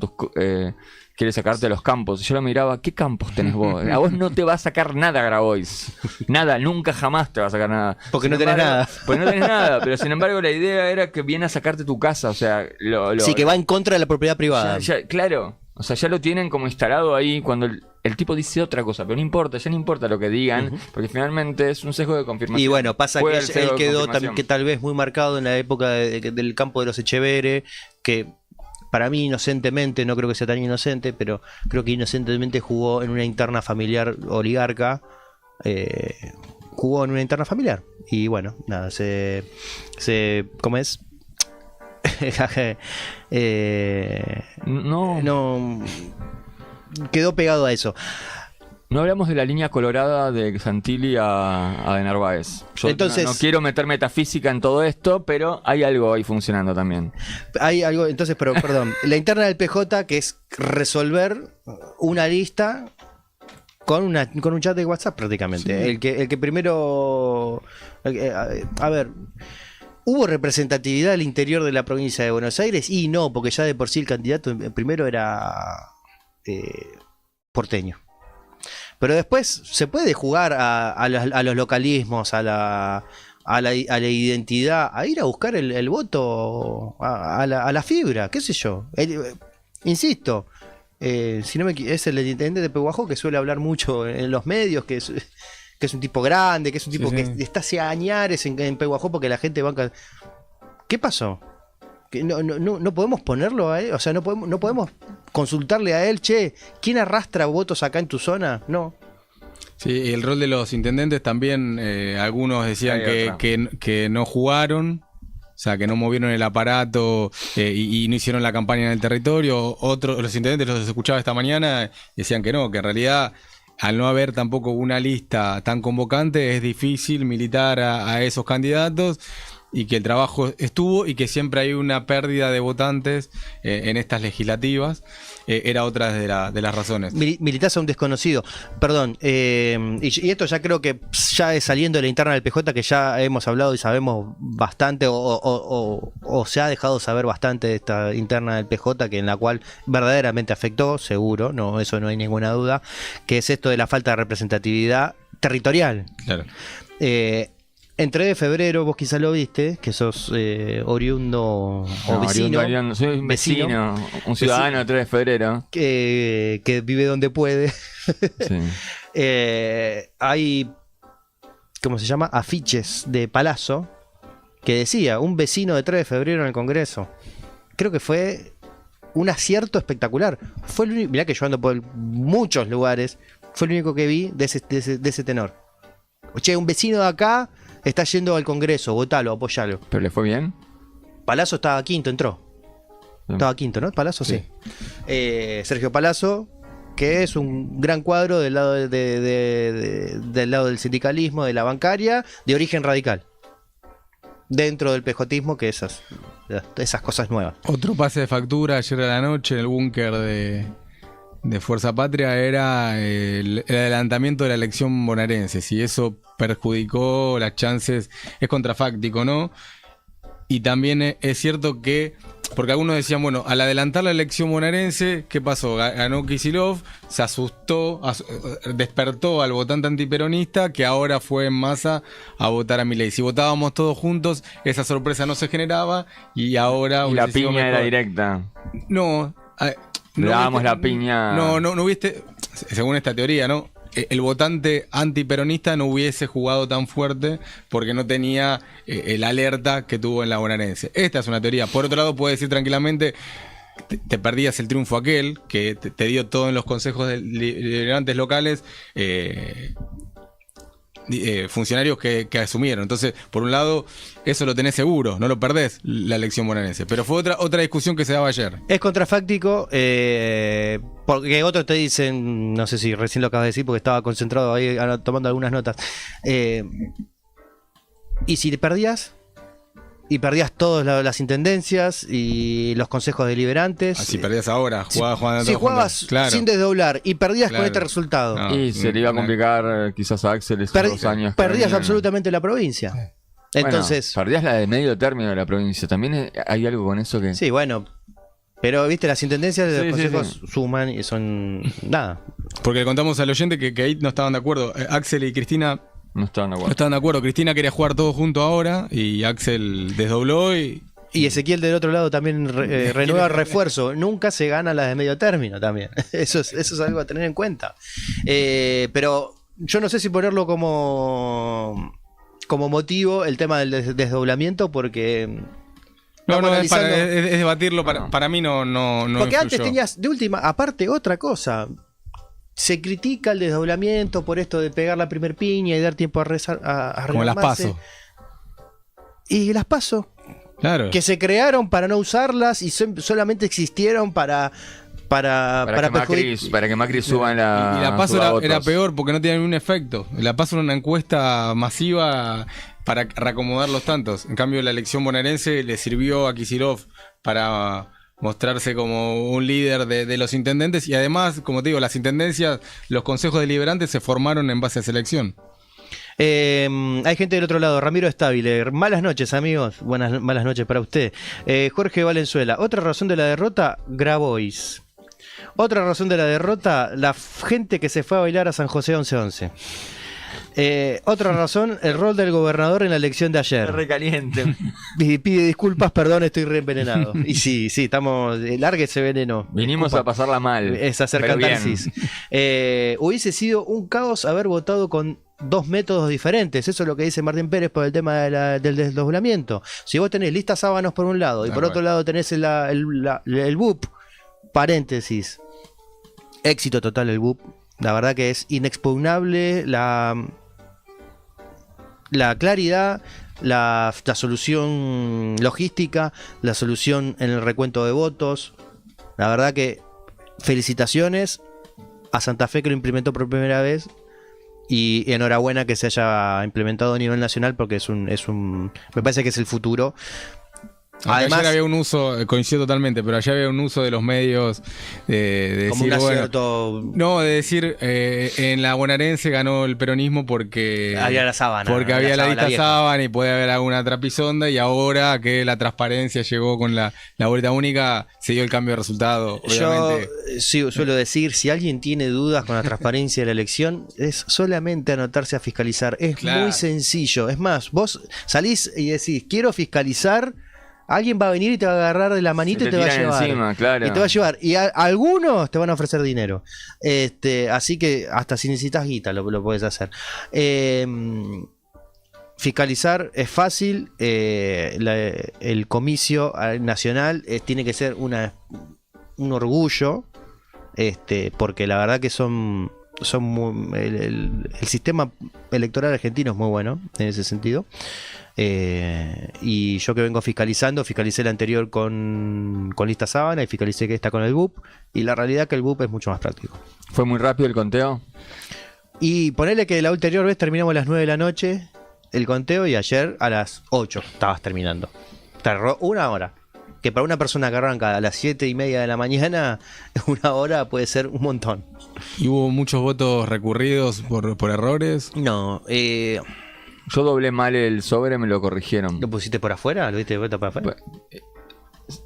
[SPEAKER 2] los campos. Y yo lo miraba, ¿qué campos tenés vos? A vos no te va a sacar nada, Grabois. Nada, nunca jamás te va a sacar nada.
[SPEAKER 1] Porque no tenés nada.
[SPEAKER 2] Porque no tenés nada, pero sin embargo la idea era que viene a sacarte tu casa, o sea...
[SPEAKER 1] sí, que va en contra de la propiedad privada.
[SPEAKER 2] Claro, o sea, ya lo tienen como instalado ahí cuando... El tipo dice otra cosa, pero no importa, ya no importa lo que digan, porque finalmente es un sesgo de confirmación.
[SPEAKER 1] Y bueno, pasa que él quedó que tal vez muy marcado en la época del campo de los Echeverre, que para mí inocentemente, no creo que sea tan inocente, pero creo que inocentemente jugó en una interna familiar oligarca, jugó en una interna familiar. Y bueno, nada, ¿cómo es? No quedó pegado a eso.
[SPEAKER 2] No hablamos de la línea colorada de Santilli a de Narváez. Yo
[SPEAKER 1] Entonces,
[SPEAKER 2] no quiero meter metafísica en todo esto, pero hay algo ahí funcionando también.
[SPEAKER 1] Hay algo, entonces, pero perdón, la interna del PJ, que es resolver una lista con un chat de WhatsApp prácticamente.
[SPEAKER 3] Sí.
[SPEAKER 1] El que primero, a ver, ¿hubo representatividad al interior de la provincia de Buenos Aires? Y no, porque ya de por sí el candidato primero era porteño. Pero después se puede jugar a los localismos, a la identidad, a ir a buscar el voto, a la fibra, qué sé yo. Insisto, si no es el intendente de Pehuajó, que suele hablar mucho en los medios, que es un tipo grande, que es un tipo que está hace añares en Pehuajó porque la gente banca. ¿Qué pasó? Que no podemos ponerlo a él, o sea, no podemos consultarle a él, che, ¿quién arrastra votos acá en tu zona? No.
[SPEAKER 3] Sí, el rol de los intendentes también, algunos decían que no jugaron, o sea, que no movieron el aparato y no hicieron la campaña en el territorio. Otros, los intendentes los escuchaba esta mañana, decían que no, que en realidad al no haber tampoco una lista tan convocante es difícil militar a esos candidatos, y que el trabajo estuvo y que siempre hay una pérdida de votantes en estas legislativas. Era otra de las razones.
[SPEAKER 1] Militás a un desconocido. Perdón, y esto ya creo que ya es saliendo de la interna del PJ, que ya hemos hablado y sabemos bastante, o se ha dejado saber bastante de esta interna del PJ, que en la cual verdaderamente afectó, seguro, no, eso no hay ninguna duda, que es esto de la falta de representatividad territorial.
[SPEAKER 3] Claro.
[SPEAKER 1] En 3 de febrero, vos quizás lo viste, que sos oriundo o vecino.
[SPEAKER 2] Soy un vecino, un ciudadano de 3 de febrero.
[SPEAKER 1] Que vive donde puede.
[SPEAKER 2] Sí.
[SPEAKER 1] Hay, ¿cómo se llama? Afiches de Palazzo que decía, un vecino de 3 de febrero en el Congreso. Creo que fue un acierto espectacular. Fue el único, mirá que yo ando por muchos lugares, fue el único que vi de ese tenor. Che, un vecino de acá está yendo al Congreso, votalo, apoyalo.
[SPEAKER 2] ¿Pero le fue bien?
[SPEAKER 1] Palazzo estaba quinto, entró. Estaba quinto, ¿no? Palazzo, sí. Sergio Palazzo, que es un gran cuadro del lado del lado del sindicalismo, de la bancaria, de origen radical. Dentro del pejotismo, que esas cosas nuevas.
[SPEAKER 3] Otro pase de factura ayer a la noche en el búnker de Fuerza Patria era el adelantamiento de la elección bonaerense. Si eso perjudicó las chances, es contrafáctico, ¿no? Y también es cierto que, porque algunos decían, bueno, al adelantar la elección bonaerense, ¿qué pasó? Ganó Kicillof, se asustó, despertó al votante antiperonista, que ahora fue en masa a votar a Milei. Si votábamos todos juntos, esa sorpresa no se generaba, y ahora...
[SPEAKER 2] Y la piña era directa.
[SPEAKER 3] No...
[SPEAKER 2] Le dábamos la piña.
[SPEAKER 3] No hubiese, según esta teoría, ¿no? El votante antiperonista no hubiese jugado tan fuerte porque no tenía el alerta que tuvo en la bonaerense. Esta es una teoría. Por otro lado, puede decir tranquilamente, te perdías el triunfo aquel, que te dio todo en los consejos de liberantes locales, funcionarios que asumieron. Entonces, por un lado, eso lo tenés seguro, no lo perdés, la elección bonaerense. Pero fue otra discusión que se daba ayer.
[SPEAKER 1] Es contrafáctico, porque otros te dicen, no sé si recién lo acabas de decir porque estaba concentrado ahí tomando algunas notas. Y si te perdías, y perdías todas las intendencias y los consejos deliberantes.
[SPEAKER 3] Si perdías ahora, jugabas
[SPEAKER 1] si jugabas
[SPEAKER 3] claro,
[SPEAKER 1] sin desdoblar y perdías
[SPEAKER 3] claro,
[SPEAKER 1] con este resultado.
[SPEAKER 3] No,
[SPEAKER 2] y se le iba a complicar quizás a Axel esos 2 años.
[SPEAKER 1] Perdías absolutamente la provincia. Entonces,
[SPEAKER 2] bueno, perdías la de medio término de la provincia. También hay algo con eso que...
[SPEAKER 1] Sí, bueno. Pero, viste, las intendencias de los consejos suman y son nada.
[SPEAKER 3] Porque le contamos al oyente que ahí no estaban de acuerdo. Axel y Cristina
[SPEAKER 2] no estaban de acuerdo.
[SPEAKER 3] No estaban de acuerdo. Cristina quería jugar todo junto ahora y Axel desdobló y
[SPEAKER 1] Ezequiel del otro lado también renueva refuerzo. Nunca se gana la de medio término también. Eso es algo a tener en cuenta. Pero yo no sé si ponerlo como motivo el tema del desdoblamiento, porque...
[SPEAKER 3] No, es debatirlo. Para mí no
[SPEAKER 1] porque
[SPEAKER 3] influyó.
[SPEAKER 1] antes tenías, de última, aparte otra cosa... Se critica el desdoblamiento por esto de pegar la primer piña y dar tiempo a
[SPEAKER 3] como las PASO.
[SPEAKER 1] Y las PASO.
[SPEAKER 3] Claro.
[SPEAKER 1] Que se crearon para no usarlas y solamente existieron para
[SPEAKER 2] para que Macri suba en la.
[SPEAKER 3] Y la PASO era
[SPEAKER 2] votos.
[SPEAKER 3] peor porque no tenía ningún efecto. La PASO era una encuesta masiva para reacomodar los tantos. En cambio, la elección bonaerense le sirvió a Kicillof para mostrarse como un líder de los intendentes. Y además, como te digo, las intendencias, los consejos deliberantes se formaron en base a esa elección.
[SPEAKER 1] Hay gente del otro lado, Ramiro Estabile. Malas noches, amigos. Malas noches para usted. Jorge Valenzuela. Otra razón de la derrota, Grabois. Otra razón de la derrota, la gente que se fue a bailar a San José 11-11. Otra razón, el rol del gobernador en la elección de ayer.
[SPEAKER 2] Recaliente.
[SPEAKER 1] Pide disculpas, perdón, estoy reenvenenado. Y sí, estamos. Lárguese veneno.
[SPEAKER 2] Vinimos
[SPEAKER 1] Disculpa.
[SPEAKER 2] a pasarla mal.
[SPEAKER 1] Es hacer
[SPEAKER 2] pero bien.
[SPEAKER 1] catarsis. Hubiese sido un caos haber votado con dos métodos diferentes. Eso es lo que dice Martín Pérez por el tema del desdoblamiento. Si vos tenés listas sábanos por un lado y por otro lado tenés el BUP, paréntesis, éxito total el BUP. La verdad que es inexpugnable la claridad, la solución logística, la solución en el recuento de votos. La verdad que felicitaciones a Santa Fe que lo implementó por primera vez y enhorabuena que se haya implementado a nivel nacional porque me parece que es el futuro.
[SPEAKER 3] Además, ayer había un uso, coincido totalmente, pero ayer había un uso de los medios de
[SPEAKER 1] como
[SPEAKER 3] decir,
[SPEAKER 1] un
[SPEAKER 3] bueno,
[SPEAKER 1] acierto.
[SPEAKER 3] no, de decir, en la bonaerense ganó el peronismo porque
[SPEAKER 1] Había la sábana.
[SPEAKER 3] porque había la lista
[SPEAKER 1] vieja.
[SPEAKER 3] sábana y puede haber alguna trapisonda, y ahora que la transparencia llegó con la boleta única, se dio el cambio de resultado. Obviamente.
[SPEAKER 1] Yo sí, suelo decir, si alguien tiene dudas con la transparencia de la elección, es solamente anotarse a fiscalizar. Es
[SPEAKER 3] Claro.
[SPEAKER 1] muy sencillo. Es más, vos salís y decís, quiero fiscalizar. Alguien va a venir y te va a agarrar de la manita y te va a llevar.
[SPEAKER 2] Encima, claro.
[SPEAKER 1] Y te va a llevar. Y algunos te van a ofrecer dinero. Así que hasta si necesitas guita lo puedes hacer. Fiscalizar es fácil. El comicio nacional tiene que ser un orgullo. Porque la verdad que el sistema electoral argentino es muy bueno en ese sentido. Y yo que vengo fiscalicé el anterior con lista sábana y fiscalicé que está con el BUP, y la realidad que el BUP es mucho más práctico.
[SPEAKER 2] ¿Fue muy rápido el conteo?
[SPEAKER 1] Y ponerle que la ulterior vez terminamos a las 9 de la noche el conteo y ayer a las 8 estabas terminando. Tardó una hora. Que para una persona que arranca a las 7:30 de la mañana, una hora puede ser un montón.
[SPEAKER 3] ¿Y hubo muchos votos recurridos por errores?
[SPEAKER 1] No,
[SPEAKER 2] Yo doblé mal el sobre, me lo corrigieron.
[SPEAKER 1] ¿lo pusiste por afuera? ¿Lo viste de vuelta para afuera?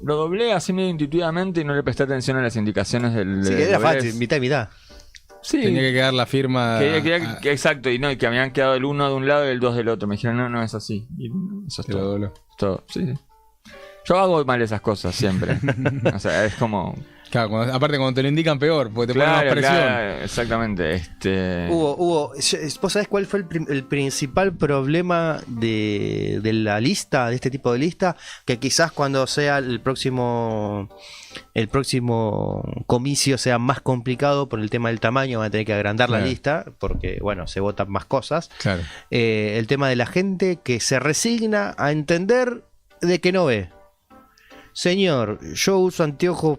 [SPEAKER 2] Lo doblé así medio intuitivamente y no le presté atención a las indicaciones del.
[SPEAKER 1] Sí, era fácil, mitad y mitad.
[SPEAKER 2] Sí.
[SPEAKER 3] Tenía que quedar la firma.
[SPEAKER 2] Exacto, y que habían quedado el 1 de un lado y el 2 del otro. Me dijeron, no es así. Y eso es
[SPEAKER 3] Te lo
[SPEAKER 2] todo.
[SPEAKER 3] dobló.
[SPEAKER 2] Todo, sí. Yo hago mal esas cosas siempre. O sea, es como.
[SPEAKER 3] Claro, aparte cuando te lo indican peor, porque te ponen más presión.
[SPEAKER 2] Claro, exactamente.
[SPEAKER 1] ¿Vos sabés cuál fue el principal problema de la lista, de este tipo de lista? Que quizás cuando sea el próximo comicio sea más complicado por el tema del tamaño, van a tener que agrandar la lista, porque bueno, se votan más cosas.
[SPEAKER 3] Claro.
[SPEAKER 1] El tema de la gente que se resigna a entender de que no ve. Señor, yo uso anteojos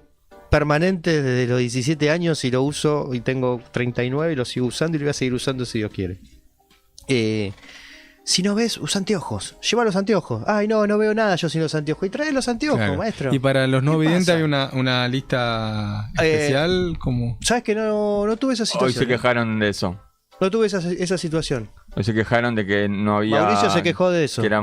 [SPEAKER 1] permanentes desde los 17 años y lo uso y tengo 39 y lo sigo usando y lo voy a seguir usando si Dios quiere. Si no ves, usa anteojos. Lleva los anteojos. Ay, no veo nada yo sin los anteojos. Y trae los anteojos,
[SPEAKER 3] Claro.
[SPEAKER 1] maestro.
[SPEAKER 3] Y para los no
[SPEAKER 1] ¿Qué
[SPEAKER 3] videntes
[SPEAKER 1] pasa?
[SPEAKER 3] había una lista especial como...
[SPEAKER 1] ¿Sabes que no tuve esa
[SPEAKER 2] Hoy
[SPEAKER 1] situación?
[SPEAKER 2] se quejaron de eso.
[SPEAKER 1] No tuve esa situación.
[SPEAKER 2] Hoy se quejaron de que no había.
[SPEAKER 1] Mauricio se quejó de eso.
[SPEAKER 2] Que era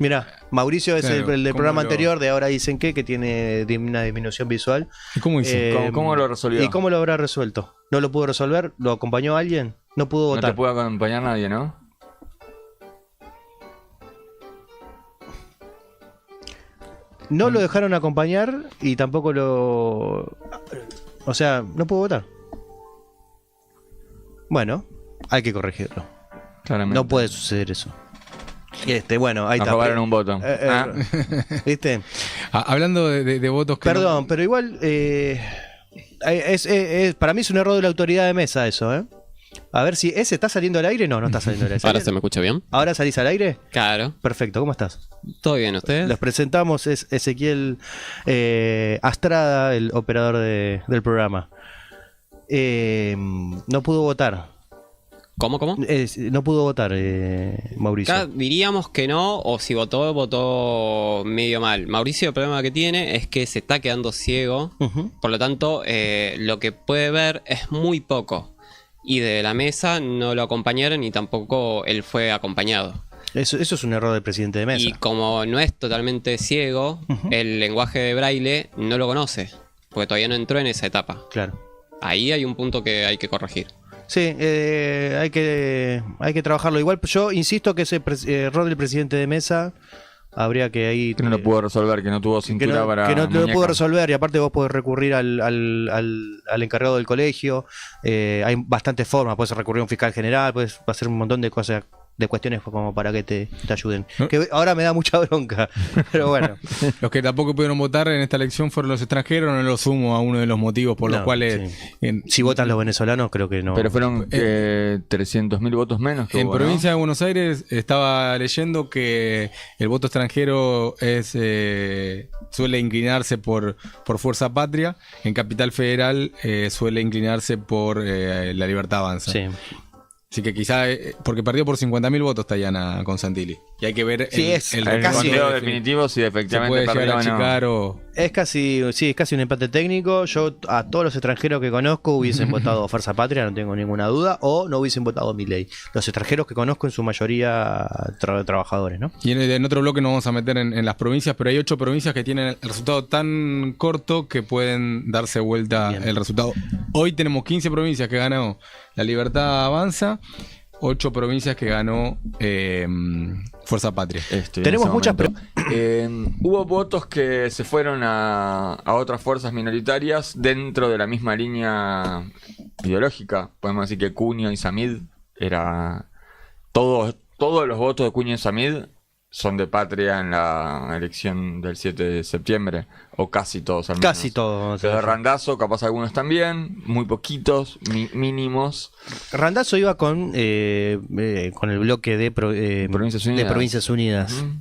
[SPEAKER 1] Mirá, Mauricio es
[SPEAKER 3] Claro,
[SPEAKER 1] el del
[SPEAKER 3] ¿cómo
[SPEAKER 1] programa
[SPEAKER 3] lo-
[SPEAKER 1] anterior de Ahora Dicen que tiene una disminución visual.
[SPEAKER 3] ¿Y cómo hizo?
[SPEAKER 2] ¿Cómo lo resolvió?
[SPEAKER 1] ¿Y cómo lo habrá resuelto? ¿No lo pudo resolver? ¿Lo acompañó alguien? No pudo
[SPEAKER 2] No
[SPEAKER 1] votar.
[SPEAKER 2] te puede acompañar nadie, ¿no?
[SPEAKER 1] No lo dejaron acompañar y tampoco lo... O sea, no pudo votar. Bueno, hay que corregirlo.
[SPEAKER 2] Claramente.
[SPEAKER 1] No puede suceder eso. Bueno, ahí
[SPEAKER 2] Nos
[SPEAKER 1] está.
[SPEAKER 2] robaron un voto.
[SPEAKER 1] ¿Viste?
[SPEAKER 3] Hablando de votos que
[SPEAKER 1] Perdón, pero igual... para mí es un error de la autoridad de mesa eso, ¿eh? A ver si ese está saliendo al aire. No, no está saliendo al aire.
[SPEAKER 4] ¿Ahora se me escucha bien?
[SPEAKER 1] ¿Ahora salís al aire?
[SPEAKER 4] Claro.
[SPEAKER 1] Perfecto, ¿cómo estás?
[SPEAKER 4] ¿Todo bien, ustedes?
[SPEAKER 1] Los presentamos, es Ezequiel Astrada, el operador del programa. No pudo votar.
[SPEAKER 4] ¿Cómo?
[SPEAKER 1] No pudo votar, Mauricio.
[SPEAKER 4] Acá diríamos que no, o si votó medio mal. Mauricio, el problema que tiene es que se está quedando ciego.
[SPEAKER 1] Ujú.
[SPEAKER 4] Por lo tanto, lo que puede ver es muy poco. Y de la mesa no lo acompañaron y tampoco él fue acompañado.
[SPEAKER 1] Eso es un error del presidente de mesa.
[SPEAKER 4] Y como no es totalmente ciego,
[SPEAKER 1] Ujú.
[SPEAKER 4] el lenguaje de braille no lo conoce, porque todavía no entró en esa etapa.
[SPEAKER 1] Claro.
[SPEAKER 4] Ahí hay un punto que hay que corregir.
[SPEAKER 1] Sí, hay que trabajarlo. Igual yo insisto que ese error del presidente de mesa habría que ahí...
[SPEAKER 2] Que no lo pudo resolver, que no tuvo
[SPEAKER 1] que
[SPEAKER 2] cintura
[SPEAKER 1] no,
[SPEAKER 2] para
[SPEAKER 1] que no lo
[SPEAKER 2] muñeca.
[SPEAKER 1] pudo resolver, y aparte vos podés recurrir al encargado del colegio. Hay bastantes formas, puedes recurrir a un fiscal general, puedes hacer un montón de cosas, de cuestiones como para que te ayuden.
[SPEAKER 3] ¿No?
[SPEAKER 1] Que ahora me da mucha bronca, pero bueno.
[SPEAKER 3] Los que tampoco pudieron votar en esta elección fueron los extranjeros, no lo sumo a uno de los motivos por los
[SPEAKER 1] No,
[SPEAKER 3] cuales...
[SPEAKER 1] sí. Si votan los venezolanos, creo que no.
[SPEAKER 2] Pero fueron 300.000 votos menos que
[SPEAKER 3] En
[SPEAKER 2] hubo,
[SPEAKER 3] provincia
[SPEAKER 2] ¿no?
[SPEAKER 3] de Buenos Aires estaba leyendo que el voto extranjero suele inclinarse por Fuerza Patria. En Capital Federal suele inclinarse por La Libertad Avanza.
[SPEAKER 1] Sí.
[SPEAKER 3] Así que quizá, porque perdió por 50.000 votos Tayana con Santilli. Y hay que ver
[SPEAKER 1] Sí, es
[SPEAKER 2] El
[SPEAKER 1] casi-
[SPEAKER 2] conteo definitivo, si
[SPEAKER 3] se
[SPEAKER 2] efectivamente
[SPEAKER 3] puede llegar
[SPEAKER 2] perdió
[SPEAKER 3] a
[SPEAKER 2] o no.
[SPEAKER 3] achicar o...
[SPEAKER 1] Es casi un empate técnico. Yo a todos los extranjeros que conozco hubiesen votado Fuerza Patria, no tengo ninguna duda, o no hubiesen votado Milei. Los extranjeros que conozco en su mayoría trabajadores, ¿no?
[SPEAKER 3] Y en otro bloque nos vamos a meter en las provincias, pero hay 8 provincias que tienen el resultado tan corto que pueden darse vuelta
[SPEAKER 1] Bien.
[SPEAKER 3] el resultado. Hoy tenemos 15 provincias que ganó La Libertad Avanza, 8 provincias que ganó Fuerza Patria.
[SPEAKER 1] Tenemos muchas
[SPEAKER 2] Hubo votos que se fueron a otras fuerzas minoritarias dentro de la misma línea ideológica. Podemos decir que Cunio y Samid era... Todos los votos de Cunio y Samid son de Patria en la elección del 7 de septiembre, o casi todos al menos.
[SPEAKER 1] Casi todos.
[SPEAKER 2] Pero de Randazzo, capaz algunos también, muy poquitos, mínimos.
[SPEAKER 1] Randazzo iba con el bloque de
[SPEAKER 2] Provincias Unidas.
[SPEAKER 1] de Provincias Unidas.
[SPEAKER 2] Ujú.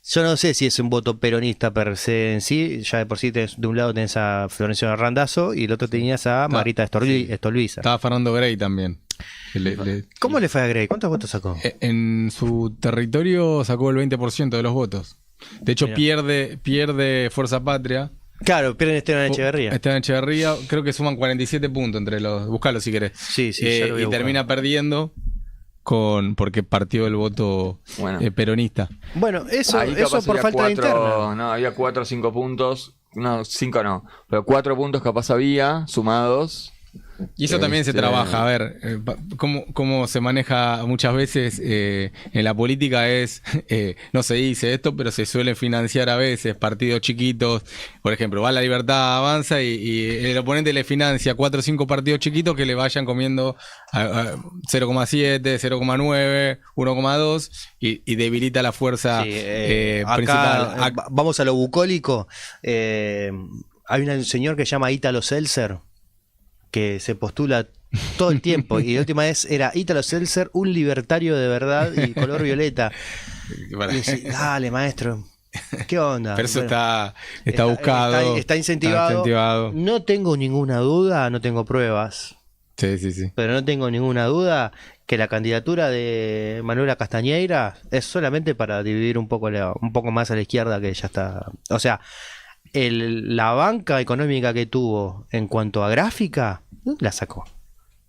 [SPEAKER 1] Yo no sé si es un voto peronista per se en sí. Ya de por sí de un lado tenés a Florencio Randazzo y el otro tenías a Marita Estolbiza.
[SPEAKER 3] Estaba Fernando Grey también.
[SPEAKER 1] ¿Cómo le fue a Grey? ¿Cuántos votos sacó?
[SPEAKER 3] En su territorio sacó el 20% de los votos. De hecho,
[SPEAKER 1] Mirá.
[SPEAKER 3] pierde Fuerza Patria.
[SPEAKER 1] Claro, pierden Esteban Echeverría.
[SPEAKER 3] Esteban Echeverría, creo que suman 47 puntos entre los. Buscalo si querés.
[SPEAKER 1] Sí, ya lo voy a
[SPEAKER 3] y
[SPEAKER 1] buscar.
[SPEAKER 3] termina perdiendo porque partió el voto
[SPEAKER 2] Bueno.
[SPEAKER 3] peronista.
[SPEAKER 1] Bueno, eso
[SPEAKER 2] Ahí capaz
[SPEAKER 1] por
[SPEAKER 2] había
[SPEAKER 1] falta de interna.
[SPEAKER 2] No, había 4 o 5 puntos. No, 5 no. Pero 4 puntos capaz había sumados.
[SPEAKER 3] Y eso también se trabaja. A ver, cómo se maneja muchas veces en la política es, no se dice esto, pero se suele financiar a veces partidos chiquitos. Por ejemplo, va La Libertad Avanza y el oponente le financia 4 o 5 partidos chiquitos que le vayan comiendo a 0,7, 0,9, 1,2 y debilita la fuerza
[SPEAKER 1] Sí,
[SPEAKER 3] principal.
[SPEAKER 1] acá, vamos a lo bucólico. Hay un señor que se llama Ítalo Seltzer, que se postula todo el tiempo, y la última vez era Ítalo Seltzer, un libertario de verdad y color violeta. Y dice, dale, maestro, ¿qué onda?
[SPEAKER 3] Pero eso
[SPEAKER 1] Bueno,
[SPEAKER 3] está buscado.
[SPEAKER 1] Está incentivado. No tengo ninguna duda, no tengo pruebas,
[SPEAKER 3] Sí.
[SPEAKER 1] pero no tengo ninguna duda que la candidatura de Manuela Castañeira es solamente para dividir un poco más a la izquierda, que ya está. O sea, la banca económica que tuvo en cuanto a gráfica, la sacó.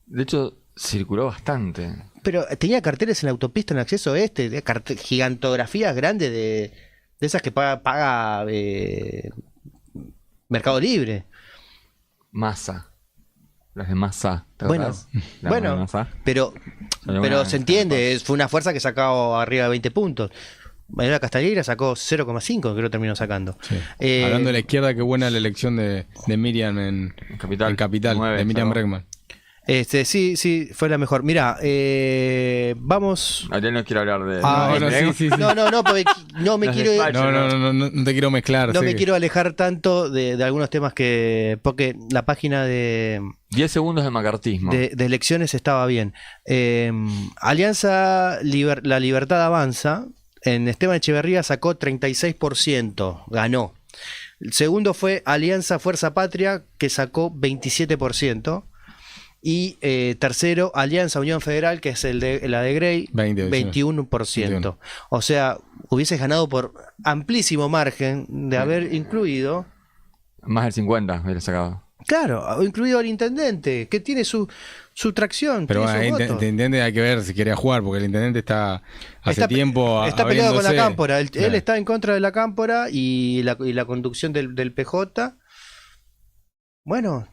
[SPEAKER 2] De hecho, circuló bastante.
[SPEAKER 1] Pero tenía carteles en la autopista en acceso oeste, gigantografías grandes de esas que paga Mercado Libre.
[SPEAKER 2] Massa. Las de Massa. ¿te
[SPEAKER 1] Bueno,
[SPEAKER 2] acordás? La de Massa.
[SPEAKER 1] pero se entiende, fue una fuerza que sacó arriba de 20 puntos. Manuela Castañeira sacó 0,5, creo que terminó sacando.
[SPEAKER 3] Sí. Hablando de la izquierda, qué buena la elección de Miriam en Capital,
[SPEAKER 2] Capital, 9,
[SPEAKER 3] de Miriam
[SPEAKER 2] sacó.
[SPEAKER 3] Bregman.
[SPEAKER 1] Sí, fue la mejor. Mira, vamos.
[SPEAKER 2] Ariel no quiero hablar de...
[SPEAKER 3] Sí.
[SPEAKER 1] No, porque no me quiero.
[SPEAKER 3] No te quiero mezclar.
[SPEAKER 1] No
[SPEAKER 3] sé
[SPEAKER 1] me
[SPEAKER 3] que-
[SPEAKER 1] quiero alejar tanto de algunos temas porque la página de
[SPEAKER 2] 10 segundos de macartismo.
[SPEAKER 1] de elecciones estaba bien. Alianza La Libertad Avanza, en Esteban Echeverría sacó 36%, ganó. El segundo fue Alianza Fuerza Patria, que sacó 27%. Y tercero, Alianza Unión Federal, que es la de Grey, 21%. O sea, hubieses ganado por amplísimo margen de haber incluido,
[SPEAKER 2] Más del 50 hubiera sacado.
[SPEAKER 1] claro, incluido al intendente, que tiene su tracción.
[SPEAKER 3] Pero
[SPEAKER 1] tiene
[SPEAKER 3] bueno,
[SPEAKER 1] sus votos.
[SPEAKER 3] intendente hay que ver si quería jugar, porque el intendente está hace
[SPEAKER 1] Está,
[SPEAKER 3] tiempo
[SPEAKER 1] está peleado con la
[SPEAKER 3] habiéndose-
[SPEAKER 1] cámpora. Él
[SPEAKER 3] Claro.
[SPEAKER 1] está en contra de la cámpora y la conducción del PJ. Bueno,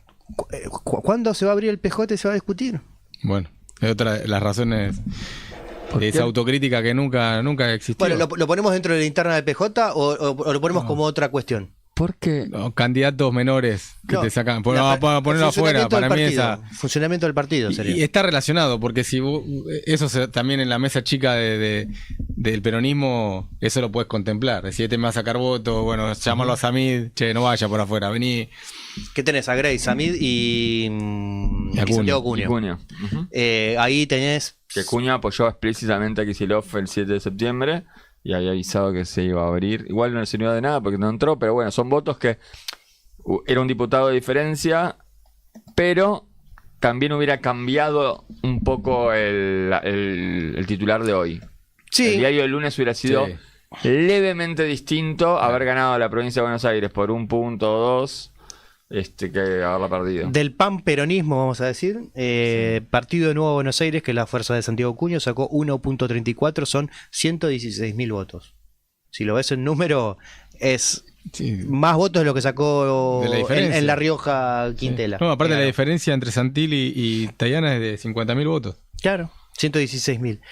[SPEAKER 1] ¿cuándo se va a abrir el PJ y se va a discutir?
[SPEAKER 3] Bueno, es otra de las razones
[SPEAKER 2] ¿Por
[SPEAKER 3] de
[SPEAKER 2] qué?
[SPEAKER 3] esa autocrítica que nunca existió.
[SPEAKER 1] Bueno, ¿lo ponemos dentro de la interna del PJ o lo ponemos como otra cuestión?
[SPEAKER 2] Porque
[SPEAKER 3] No, candidatos menores que
[SPEAKER 1] No,
[SPEAKER 3] te sacan.
[SPEAKER 1] la-
[SPEAKER 3] Vamos a ponerlo
[SPEAKER 1] el
[SPEAKER 3] afuera.
[SPEAKER 1] funcionamiento del
[SPEAKER 3] Para mí
[SPEAKER 1] partido.
[SPEAKER 3] esa.
[SPEAKER 1] Funcionamiento del partido sería.
[SPEAKER 3] Y está relacionado, porque si eso también en la mesa chica del peronismo, eso lo puedes contemplar. Si este me va a sacar votos, bueno, llámalo a Samid, che, no vaya por afuera, vení.
[SPEAKER 1] ¿Qué tenés? A Grey, Samid y
[SPEAKER 3] Acuña.
[SPEAKER 1] Santiago Cunio.
[SPEAKER 2] Cuña. Ujú.
[SPEAKER 1] Ahí tenés.
[SPEAKER 2] Que Cuña apoyó explícitamente a Kicillof el 7 de septiembre y había avisado que se iba a abrir. Igual no le sirvió de nada porque no entró, pero bueno, son votos que era un diputado de diferencia, pero también hubiera cambiado un poco el titular de hoy.
[SPEAKER 1] Sí.
[SPEAKER 2] El diario del lunes hubiera sido
[SPEAKER 3] Sí.
[SPEAKER 2] levemente distinto haber ganado la provincia de Buenos Aires por 1 punto o 2 que haberla perdido.
[SPEAKER 1] Del PAN peronismo, vamos a decir. Partido de Nuevo Buenos Aires, que es la fuerza de Santiago Cuño, sacó 1.34, son 116.000 votos. Si lo ves en número, es
[SPEAKER 3] Sí.
[SPEAKER 1] más votos de lo que sacó
[SPEAKER 3] De la diferencia.
[SPEAKER 1] en La Rioja Quintela.
[SPEAKER 3] No, aparte
[SPEAKER 1] Que
[SPEAKER 3] la
[SPEAKER 1] ganó.
[SPEAKER 3] diferencia entre Santilli y Tayana es de 50.000 votos.
[SPEAKER 1] Claro, 116.000.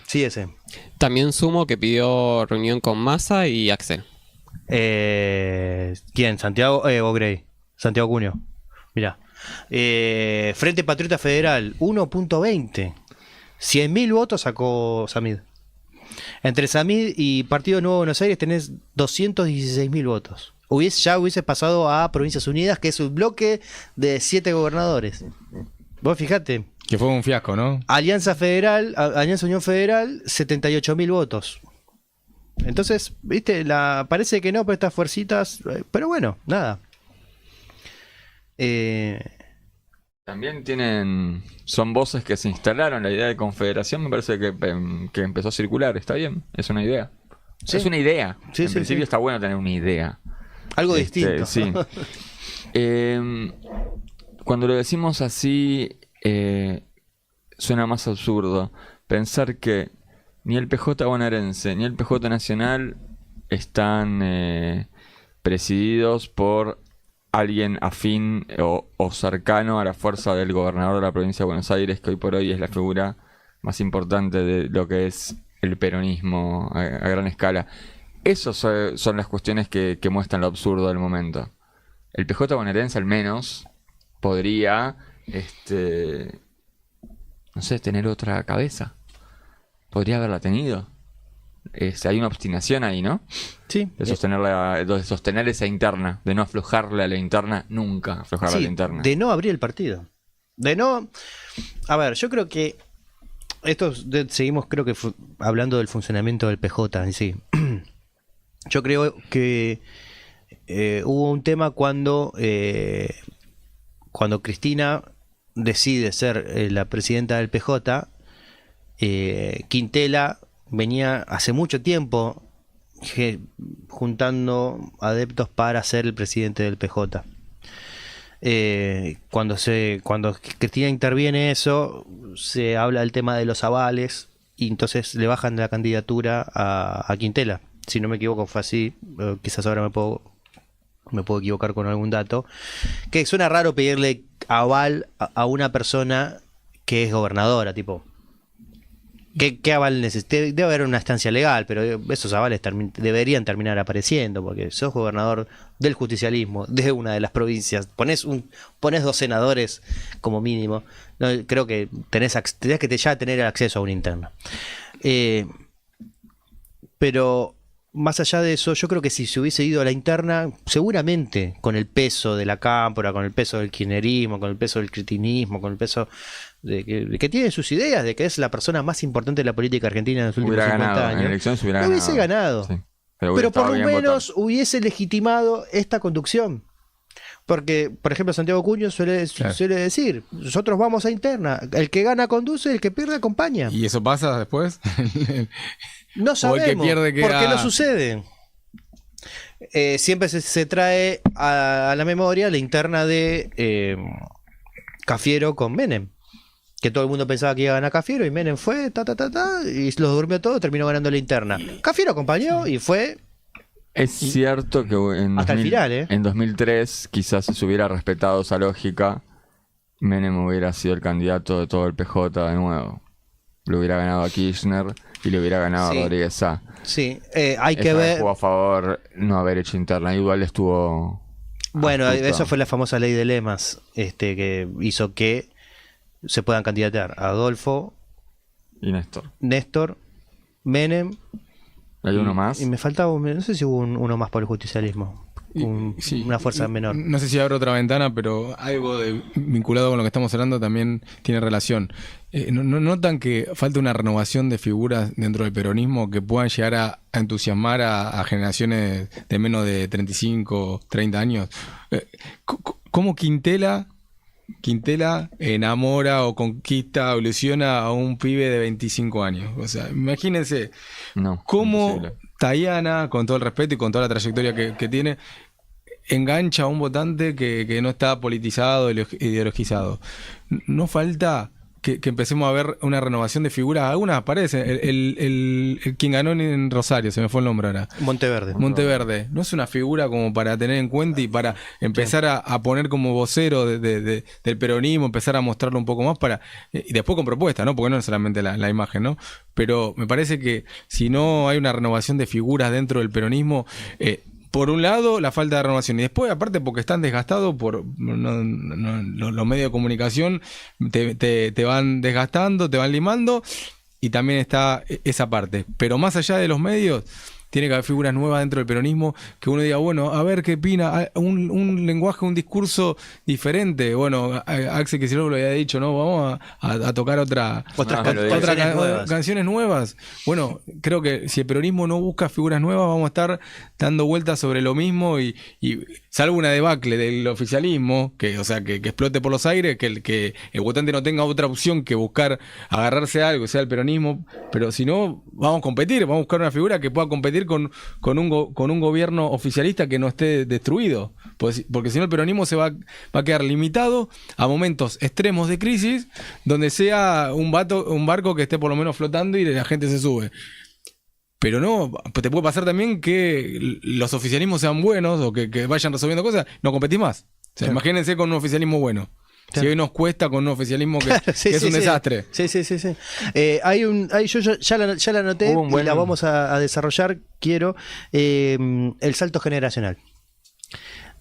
[SPEAKER 1] Sí, ese.
[SPEAKER 4] También sumo que pidió reunión con Massa y Axel.
[SPEAKER 1] ¿Quién? ¿Santiago o Grey? Santiago Cuño. Mirá. Frente Patriota Federal, 1.20. 100.000 votos sacó Samid. Entre Samid y Partido Nuevo Buenos Aires tenés 216.000 votos. Ya hubiese pasado a Provincias Unidas, que es un bloque de 7 gobernadores. Vos fijate,
[SPEAKER 3] Que fue un fiasco, ¿no?
[SPEAKER 1] Alianza Unión Federal, 78.000 votos. Entonces, viste, parece que no, pero estas fuercitas, pero bueno, nada.
[SPEAKER 2] También son voces que se instalaron. La idea de confederación me parece que empezó a circular. Está bien, es una idea.
[SPEAKER 1] Sí.
[SPEAKER 2] Es una idea.
[SPEAKER 1] Sí,
[SPEAKER 2] En
[SPEAKER 1] sí,
[SPEAKER 2] principio
[SPEAKER 1] sí.
[SPEAKER 2] está bueno tener una idea.
[SPEAKER 1] Algo distinto.
[SPEAKER 2] Sí. Cuando lo decimos así, suena más absurdo. Pensar que ni el PJ bonaerense ni el PJ nacional están presididos por alguien afín o cercano a la fuerza del gobernador de la provincia de Buenos Aires, que hoy por hoy es la figura más importante de lo que es el peronismo a gran escala. Esas son las cuestiones que muestran lo absurdo del momento. El PJ bonaerense al menos podría, no sé, tener otra cabeza. Podría haberla tenido. Hay una obstinación ahí, ¿no?
[SPEAKER 1] Sí.
[SPEAKER 2] De sostener esa interna, de no aflojarle a la interna, nunca aflojarle a
[SPEAKER 1] Sí,
[SPEAKER 2] la interna.
[SPEAKER 1] de no abrir el partido. De no. A ver, yo creo que. Seguimos, creo que hablando del funcionamiento del PJ en sí. Yo creo que hubo un tema cuando Cristina decide ser la presidenta del PJ. Quintela venía hace mucho tiempo juntando adeptos para ser el presidente del PJ. Cuando Cristina interviene eso, se habla del tema de los avales y entonces le bajan la candidatura a Quintela. Si no me equivoco fue así, quizás ahora me puedo equivocar con algún dato. Que suena raro pedirle aval a una persona que es gobernadora, tipo. ¿Qué aval necesita? Debe haber una instancia legal, pero esos avales deberían terminar apareciendo, porque sos gobernador del justicialismo de una de las provincias, pones 2 senadores como mínimo, no, creo que tenés que ya tener acceso a una interna. Pero más allá de eso, yo creo que si se hubiese ido a la interna, seguramente con el peso de la cámpora, con el peso del kirchnerismo, con el peso del cretinismo, con el peso de que tiene sus ideas, de que es la persona más importante de la política argentina en los últimos 50 años,
[SPEAKER 2] en elecciones
[SPEAKER 1] hubiese ganado.
[SPEAKER 2] Sí.
[SPEAKER 1] Pero por lo menos hubiese legitimado esta conducción. Porque, por ejemplo, Santiago Cuño suele decir, nosotros vamos a interna, el que gana conduce, el que pierde acompaña.
[SPEAKER 3] ¿Y eso pasa después?
[SPEAKER 1] No sabemos,
[SPEAKER 3] o el que pierde queda...
[SPEAKER 1] porque no sucede. Siempre se trae a la memoria la interna de Cafiero con Menem. Que todo el mundo pensaba que iba a ganar Cafiero y Menem fue, y los durmió todo, terminó ganando la interna. Cafiero acompañó y fue...
[SPEAKER 2] Es cierto que
[SPEAKER 1] hasta el final,
[SPEAKER 2] en 2003 quizás si se hubiera respetado esa lógica, Menem hubiera sido el candidato de todo el PJ de nuevo. Lo hubiera ganado a Kirchner y le hubiera ganado a Rodríguez Sá.
[SPEAKER 1] Sí, hay que ver...
[SPEAKER 2] Jugó a favor no haber hecho interna, igual estuvo...
[SPEAKER 1] Bueno, eso fue la famosa ley de lemas, que hizo que se puedan candidatear Adolfo
[SPEAKER 2] y
[SPEAKER 1] Néstor, Menem.
[SPEAKER 2] ¿Hay uno más?
[SPEAKER 1] Y me faltaba, no sé si hubo uno más por el justicialismo. Una fuerza menor.
[SPEAKER 3] No sé si abre otra ventana, pero algo vinculado con lo que estamos hablando también tiene relación. ¿No notan que falta una renovación de figuras dentro del peronismo que puedan llegar a entusiasmar a generaciones de menos de 35, 30 años? ¿Cómo Quintela enamora o conquista o ilusiona a un pibe de 25 años? O sea, imagínense cómo Tayana, con todo el respeto y con toda la trayectoria que tiene, engancha a un votante que no está politizado, ideologizado. No falta que empecemos a ver una renovación de figuras. Algunas aparecen. El quien ganó en Rosario, se me fue el nombre ahora. Monteverde. No es una figura como para tener en cuenta y para empezar a poner como vocero del peronismo, empezar a mostrarlo un poco más y después con propuestas, ¿no? Porque no es solamente la imagen, ¿no? Pero me parece que si no hay una renovación de figuras dentro del peronismo, por un lado, la falta de renovación. Y después, aparte, porque están desgastados por los medios de comunicación, te van desgastando, te van limando, y también está esa parte. Pero más allá de los medios, tiene que haber figuras nuevas dentro del peronismo que uno diga, bueno, a ver qué opina, un lenguaje, un discurso diferente. Bueno, Axel Kicillof lo había dicho, ¿no? Vamos a tocar otras canciones nuevas. Bueno, creo que si el peronismo no busca figuras nuevas, vamos a estar dando vueltas sobre lo mismo y salvo una debacle del oficialismo, que explote por los aires, que el votante no tenga otra opción que buscar agarrarse a algo, sea el peronismo, pero si no, vamos a competir, vamos a buscar una figura que pueda competir con un gobierno oficialista que no esté destruido, porque si no el peronismo se va a quedar limitado a momentos extremos de crisis donde sea un barco que esté por lo menos flotando y la gente se sube. Pero no, te puede pasar también que los oficialismos sean buenos o que vayan resolviendo cosas, no competís más. O sea, imagínense con un oficialismo bueno. Si hoy nos cuesta con un oficialismo que es un desastre.
[SPEAKER 1] Sí. Yo ya la anoté y la vamos a desarrollar. Quiero el salto generacional.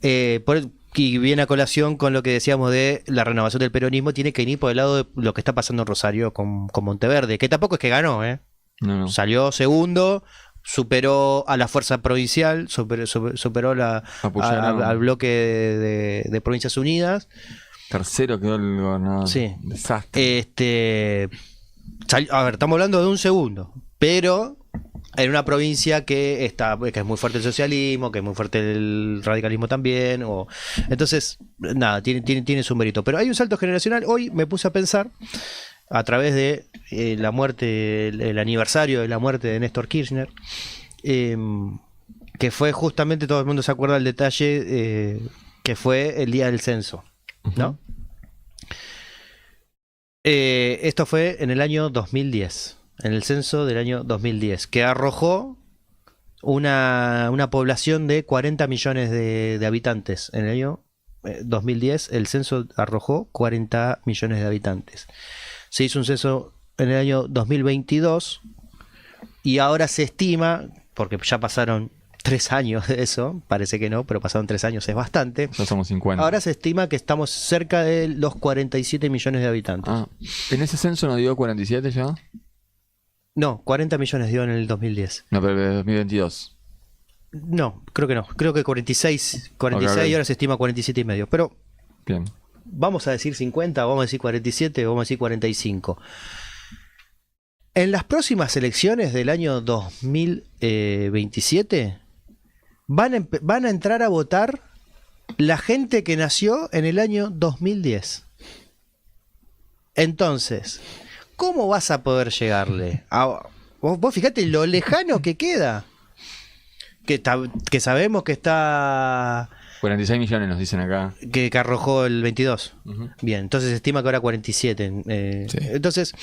[SPEAKER 1] Y viene a colación con lo que decíamos de la renovación del peronismo. Tiene que ir por el lado de lo que está pasando en Rosario con Monteverde, que tampoco es que ganó, No. Salió segundo, superó a la fuerza provincial, superó al bloque de Provincias Unidas.
[SPEAKER 2] Tercero quedó el gobernador.
[SPEAKER 1] Sí.
[SPEAKER 2] Desastre.
[SPEAKER 1] Estamos hablando de un segundo, pero en una provincia que es muy fuerte el socialismo, que es muy fuerte el radicalismo también, entonces nada, tiene su mérito. Pero hay un salto generacional. Hoy me puse a pensar a través de la muerte, el aniversario de la muerte de Néstor Kirchner, que fue justamente, todo el mundo se acuerda del detalle, que fue el día del censo, ¿no? Esto fue en el año 2010, en el censo del año 2010, que arrojó una población de 40 millones de habitantes. En el año 2010 el censo arrojó 40 millones de habitantes. Se hizo un censo en el año 2022 y ahora se estima, porque ya pasaron 3 años de eso, parece que no, pero pasaron 3 años, es bastante.
[SPEAKER 2] Ya somos 50.
[SPEAKER 1] Ahora se estima que estamos cerca de los 47 millones de habitantes.
[SPEAKER 2] ¿En ese censo no dio 47 ya?
[SPEAKER 1] No, 40 millones dio en el 2010.
[SPEAKER 2] No, pero de 2022.
[SPEAKER 1] No, creo que no. Creo que 46
[SPEAKER 2] Ok.
[SPEAKER 1] y ahora se estima 47 y medio. Pero
[SPEAKER 2] Bien.
[SPEAKER 1] vamos a decir 50, vamos a decir 47, vamos a decir 45. En las próximas elecciones del año 2027 van a entrar a votar la gente que nació en el año 2010. Entonces, ¿cómo vas a poder llegarle? Vos fíjate lo lejano que queda. Que sabemos que está...
[SPEAKER 2] 46 millones nos dicen acá.
[SPEAKER 1] Que arrojó el 22.
[SPEAKER 2] Ujú.
[SPEAKER 1] Bien, entonces se estima que ahora 47.
[SPEAKER 3] Sí.
[SPEAKER 1] Entonces,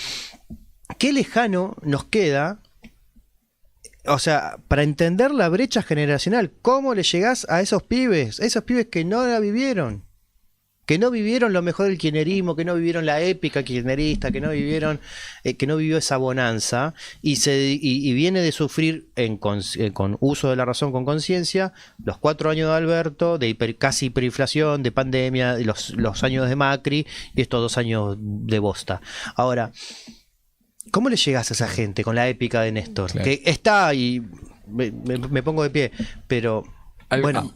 [SPEAKER 1] qué lejano nos queda, o sea, para entender la brecha generacional, ¿cómo le llegás a esos pibes que no la vivieron? Que no vivieron lo mejor del kirchnerismo, que no vivieron la épica kirchnerista, que no vivió esa bonanza y viene de sufrir con uso de la razón, con conciencia, los 4 años de Alberto, de casi hiperinflación, de pandemia, de los años de Macri y estos 2 años de bosta. Ahora, ¿cómo le llegás a esa gente con la épica de Néstor?
[SPEAKER 3] Claro.
[SPEAKER 1] Que está y me pongo de pie, pero... Bueno,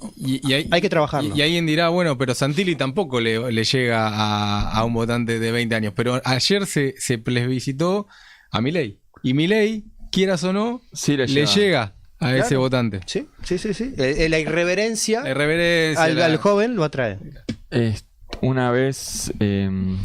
[SPEAKER 1] hay que trabajarlo.
[SPEAKER 3] Y alguien dirá, bueno, pero Santilli tampoco le llega a un votante de 20 años. Pero ayer se plebiscitó a Milei. Y Milei, quieras o no,
[SPEAKER 2] Sí, le
[SPEAKER 3] le
[SPEAKER 2] llega.
[SPEAKER 3] llega a ese
[SPEAKER 1] Claro.
[SPEAKER 3] votante.
[SPEAKER 1] Sí. La irreverencia
[SPEAKER 3] La irreverencia.
[SPEAKER 1] al joven lo atrae.
[SPEAKER 2] Una vez, en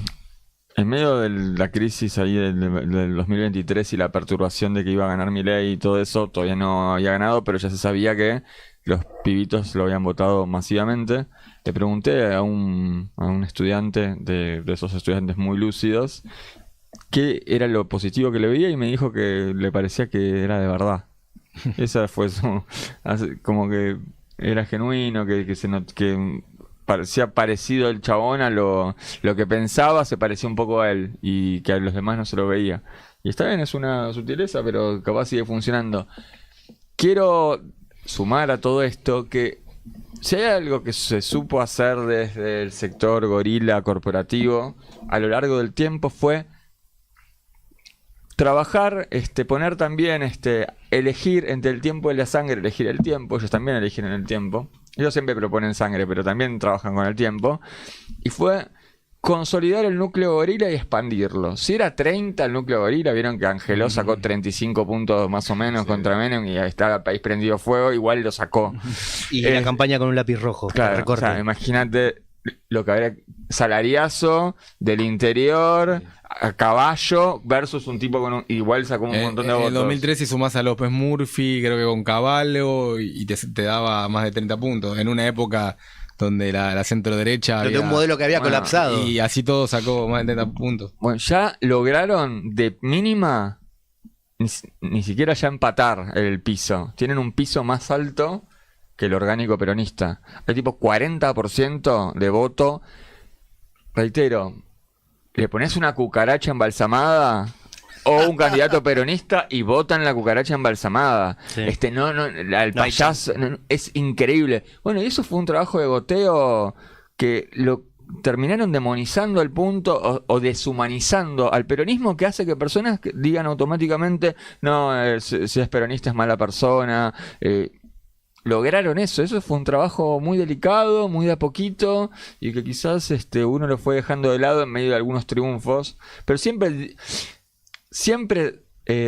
[SPEAKER 2] medio de la crisis ahí del 2023 y la perturbación de que iba a ganar Milei y todo eso, todavía no había ganado, pero ya se sabía que los pibitos lo habían votado masivamente. Le pregunté a un estudiante de esos estudiantes muy lúcidos qué era lo positivo que le veía y me dijo que le parecía que era de verdad. Esa fue como que era genuino, que parecía parecido el chabón a lo que pensaba, se parecía un poco a él y que a los demás no se lo veía. Y está bien, es una sutileza, pero capaz sigue funcionando. Quiero sumar a todo esto que si hay algo que se supo hacer desde el sector gorila corporativo a lo largo del tiempo fue trabajar, poner también, elegir entre el tiempo y la sangre, elegir el tiempo. Ellos también eligieron el tiempo. Ellos siempre proponen sangre, pero también trabajan con el tiempo. Y fue consolidar el núcleo gorila y expandirlo. Si era 30 el núcleo gorila, vieron que Angeló sacó 35 puntos más o menos contra Menem y estaba el país prendido fuego, igual lo sacó.
[SPEAKER 1] Y la campaña con un lápiz rojo.
[SPEAKER 2] Claro,
[SPEAKER 1] recorte.
[SPEAKER 2] o sea, imagínate lo que habría salariazo del interior a caballo versus un tipo con igual sacó un montón de
[SPEAKER 3] En
[SPEAKER 2] votos.
[SPEAKER 3] el 2013 sumás a López Murphy, creo que con Caballo, y te daba más de 30 puntos. En una época donde la centro derecha
[SPEAKER 1] Pero de un modelo que había colapsado.
[SPEAKER 3] y así todo sacó más de 30 puntos.
[SPEAKER 2] Bueno, ya lograron de mínima ni siquiera ya empatar el piso. Tienen un piso más alto que el orgánico peronista. Hay tipo 40% de voto. Reitero, le pones una cucaracha embalsamada o un candidato peronista y votan la cucaracha embalsamada.
[SPEAKER 1] Sí.
[SPEAKER 2] El payaso, es increíble. Bueno, y eso fue un trabajo de goteo que lo terminaron demonizando al punto o deshumanizando al peronismo, que hace que personas digan automáticamente no, si es peronista es mala persona. Lograron eso fue un trabajo muy delicado, muy de a poquito, y que quizás uno lo fue dejando de lado en medio de algunos triunfos, pero siempre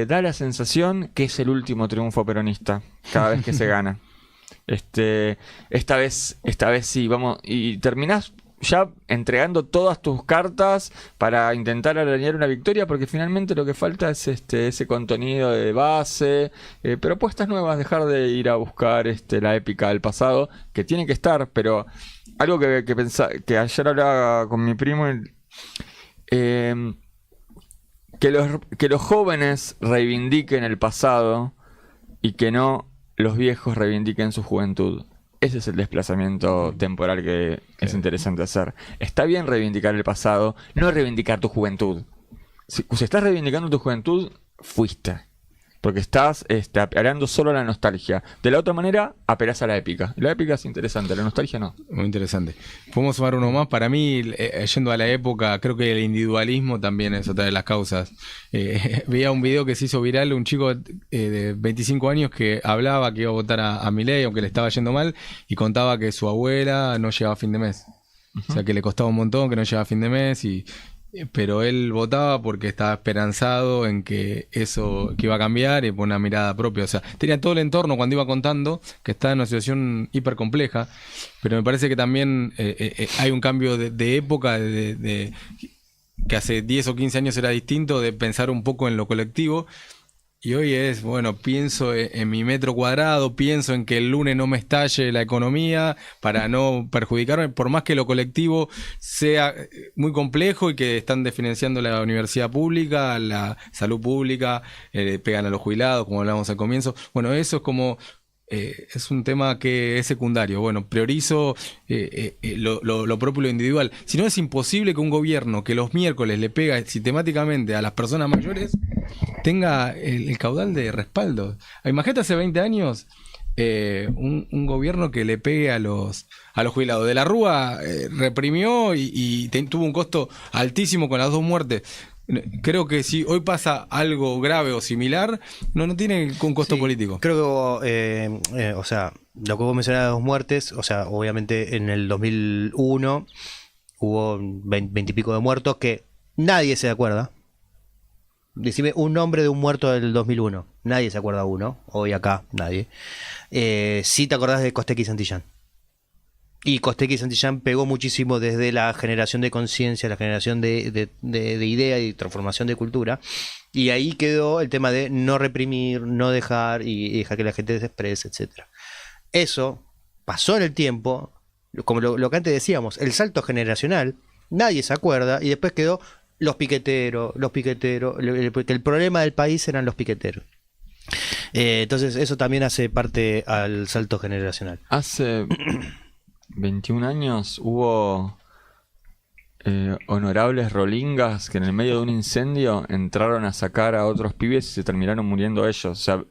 [SPEAKER 2] da la sensación que es el último triunfo peronista cada vez que se gana. Esta vez sí, vamos, y terminás ya entregando todas tus cartas para intentar arañar una victoria, porque finalmente lo que falta es ese contenido de base, propuestas nuevas, dejar de ir a buscar la épica del pasado, que tiene que estar, pero algo que ayer hablaba con mi primo, que los jóvenes reivindiquen el pasado y que no los viejos reivindiquen su juventud. Ese es el desplazamiento temporal que es interesante hacer. Está bien reivindicar el pasado, no reivindicar tu juventud. si estás reivindicando tu juventud, fuiste. Porque estás apelando solo a la nostalgia. De la otra manera, apelás a la épica. La épica es interesante, la nostalgia no.
[SPEAKER 3] Muy interesante. Podemos sumar uno más. Para mí, yendo a la época, creo que el individualismo también es otra de las causas. Veía un video que se hizo viral, un chico de 25 años que hablaba que iba a votar a Milei, aunque le estaba yendo mal, y contaba que su abuela no llegaba a fin de mes. O sea, que le costaba un montón, que no llegaba a fin de mes, pero él votaba porque estaba esperanzado en que eso que iba a cambiar y por una mirada propia. O sea, tenía todo el entorno cuando iba contando que estaba en una situación hiper compleja, pero me parece que también hay un cambio de época, que hace 10 o 15 años era distinto, de pensar un poco en lo colectivo. Y hoy es, bueno, pienso en mi metro cuadrado, pienso en que el lunes no me estalle la economía para no perjudicarme, por más que lo colectivo sea muy complejo y que están desfinanciando la universidad pública, la salud pública, pegan a los jubilados, como hablábamos al comienzo. Bueno, eso es como... es un tema que es secundario. Bueno, priorizo lo propio y lo individual. Si no, es imposible que un gobierno que los miércoles le pega sistemáticamente a las personas mayores tenga el caudal de respaldo. Imagínate hace 20 años un gobierno que le pegue a los jubilados. De la Rúa reprimió y tuvo un costo altísimo con las 2 muertes. Creo que si hoy pasa algo grave o similar, no tiene un costo político.
[SPEAKER 1] Creo que, o sea, lo que vos mencionabas de 2 muertes, o sea, obviamente en el 2001 hubo 20 y pico de muertos que nadie se acuerda. Decime un nombre de un muerto del 2001. Nadie se acuerda uno. Hoy acá, nadie. Sí te acordás de Costequi y Santillán. Y Costequi y Santillán pegó muchísimo desde la generación de conciencia, la generación de idea y transformación de cultura. Y ahí quedó el tema de no reprimir, no dejar y dejar que la gente se exprese, etc. Eso pasó en el tiempo, como lo que antes decíamos, el salto generacional, nadie se acuerda y después quedó los piqueteros, que el problema del país eran los piqueteros. Entonces eso también hace parte al salto generacional.
[SPEAKER 2] Hace 21 años hubo honorables rolingas que en el medio de un incendio entraron a sacar a otros pibes y se terminaron muriendo ellos. O sea,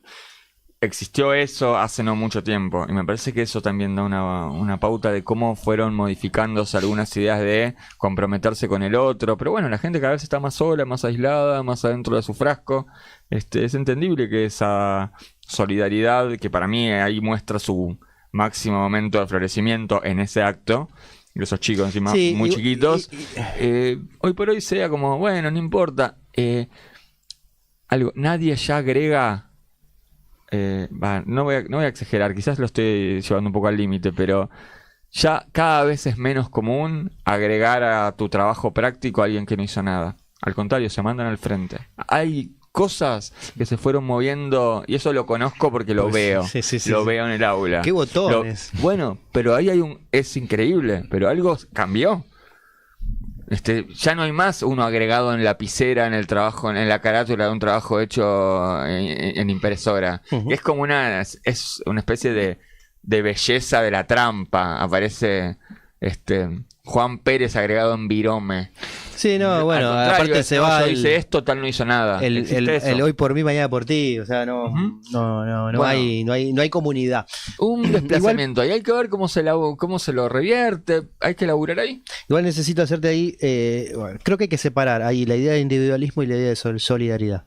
[SPEAKER 2] existió eso hace no mucho tiempo y me parece que eso también da una pauta de cómo fueron modificándose algunas ideas de comprometerse con el otro. Pero bueno, la gente cada vez está más sola, más aislada, más adentro de su frasco. Es entendible que esa solidaridad, que para mí ahí muestra su máximo momento de florecimiento en ese acto, esos chicos encima muy chiquitos, hoy por hoy sea como, bueno, no importa, nadie ya agrega, no voy a exagerar, quizás lo estoy llevando un poco al límite, pero ya cada vez es menos común agregar a tu trabajo práctico a alguien que no hizo nada. Al contrario, se mandan al frente. Hay cosas que se fueron moviendo y eso lo conozco porque lo veo. Lo veo en el aula.
[SPEAKER 1] ¿Qué botones?
[SPEAKER 2] Bueno, pero ahí es increíble, pero algo cambió. Ya no hay más uno agregado en lapicera, en el trabajo, en la carátula de un trabajo hecho en impresora. Uh-huh. Es como una especie de belleza de la trampa. Aparece Juan Pérez agregado en Virome.
[SPEAKER 1] Sí, no, bueno, aparte se va.
[SPEAKER 2] Yo hice esto, tal no hizo nada.
[SPEAKER 1] El hoy por mí, mañana por ti. O sea, no bueno, hay comunidad.
[SPEAKER 2] Un desplazamiento. Ahí hay que ver cómo se lo revierte. Hay que laburar ahí.
[SPEAKER 1] Igual necesito hacerte ahí. Creo que hay que separar ahí la idea de individualismo y la idea de solidaridad.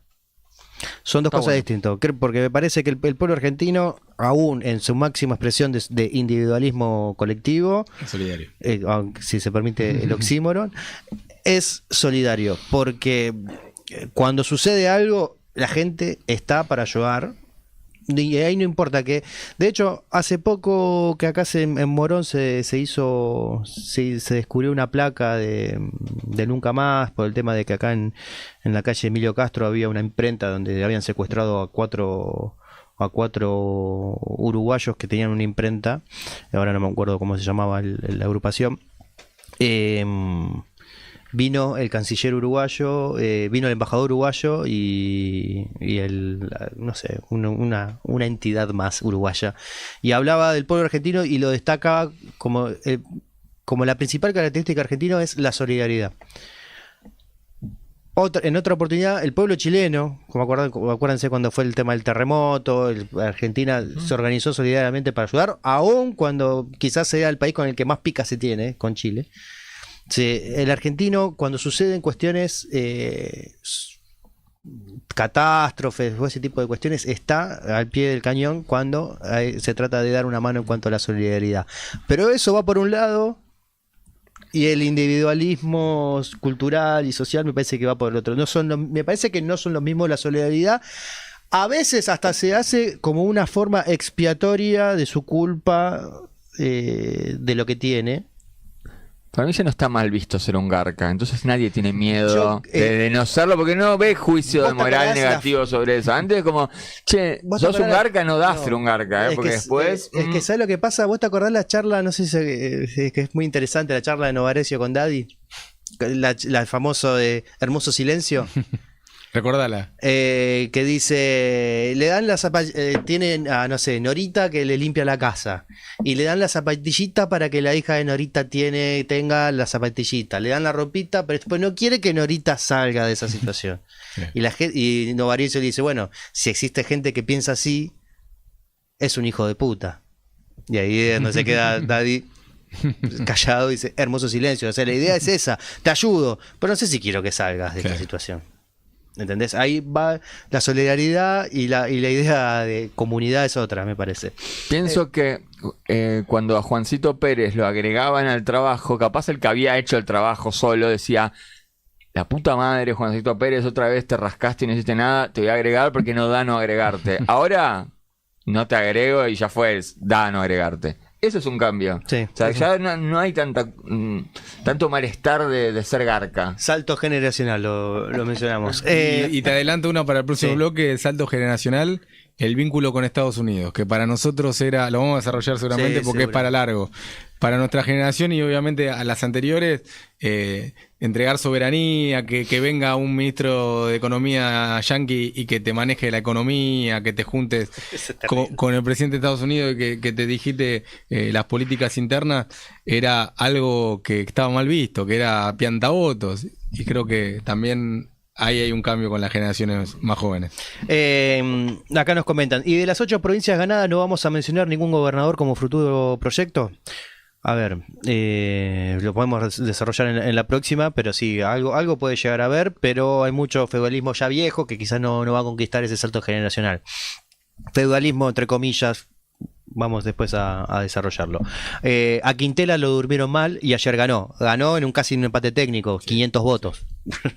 [SPEAKER 1] Son dos cosas distintas, porque me parece que el pueblo argentino, aún en su máxima expresión de individualismo colectivo,
[SPEAKER 3] solidario,
[SPEAKER 1] si se permite el oxímoron, es solidario, porque cuando sucede algo, la gente está para ayudar. Y ahí no importa que... De hecho, hace poco que acá en Morón se descubrió una placa de Nunca Más, por el tema de que acá en la calle Emilio Castro había una imprenta donde habían secuestrado a cuatro uruguayos que tenían una imprenta. Ahora no me acuerdo cómo se llamaba la agrupación. Vino el canciller uruguayo, vino el embajador uruguayo y no sé, una entidad más uruguaya. Y hablaba del pueblo argentino y lo destacaba como la principal característica argentina es la solidaridad. En otra oportunidad, el pueblo chileno, acuérdense cuando fue el tema del terremoto, Argentina se organizó solidariamente para ayudar, aun cuando quizás sea el país con el que más pica se tiene, con Chile. El argentino, cuando suceden cuestiones, catástrofes o ese tipo de cuestiones, está al pie del cañón cuando se trata de dar una mano en cuanto a la solidaridad. Pero eso va por un lado... Y el individualismo cultural y social me parece que va por el otro. Me parece que no son los mismos. La solidaridad a veces hasta se hace como una forma expiatoria de su culpa, de lo que tiene.
[SPEAKER 2] Para mí ya no está mal visto ser un garca, entonces nadie tiene miedo de no serlo, porque no ve juicio de moral negativo sobre eso. Antes es como, che, sos un garca, no da ser un garca, porque después...
[SPEAKER 1] Es que ¿sabes lo que pasa? ¿Vos te acordás la charla, no sé si es que es muy interesante, la charla de Novarecio con Daddy? El famoso de Hermoso Silencio.
[SPEAKER 3] Recordala.
[SPEAKER 1] Que dice, le dan la tienen a, no sé, Norita que le limpia la casa. Y le dan la zapatillita para que la hija de Norita tenga la zapatillita. Le dan la ropita, pero después no quiere que Norita salga de esa situación. Sí. Y Novarecio le dice, bueno, si existe gente que piensa así, es un hijo de puta. Y ahí es donde se queda Daddy callado y dice, hermoso silencio. O sea, la idea es esa, te ayudo, pero no sé si quiero que salgas de esta situación. ¿Entendés? Ahí va la solidaridad y la idea de comunidad es otra, me parece.
[SPEAKER 2] Pienso que cuando a Juancito Pérez lo agregaban al trabajo, capaz el que había hecho el trabajo solo decía, la puta madre, Juancito Pérez, otra vez te rascaste y no hiciste nada, te voy a agregar porque no da no agregarte. Ahora no te agrego y ya fue, da no agregarte. Eso es un cambio.
[SPEAKER 1] Sí,
[SPEAKER 2] o sea, ya no hay tanto malestar de ser garca.
[SPEAKER 1] Salto generacional, lo mencionamos.
[SPEAKER 3] Y te adelanto uno para el próximo bloque, el salto generacional, el vínculo con Estados Unidos, que para nosotros lo vamos a desarrollar seguramente porque es para largo. Para nuestra generación y obviamente a las anteriores, entregar soberanía, que venga un ministro de Economía yanqui y que te maneje la economía, que te juntes con el presidente de Estados Unidos y que te digite las políticas internas, era algo que estaba mal visto, que era piantavotos. Y creo que también ahí hay un cambio con las generaciones más jóvenes.
[SPEAKER 1] Acá nos comentan, ¿y de las 8 provincias ganadas no vamos a mencionar ningún gobernador como futuro proyecto? A ver, lo podemos desarrollar en la próxima, pero sí, algo puede llegar a haber, pero hay mucho feudalismo ya viejo que quizás no va a conquistar ese salto generacional. Feudalismo, entre comillas, vamos después a desarrollarlo. A Quintela lo durmieron mal y ayer ganó en casi un empate técnico, 500 votos.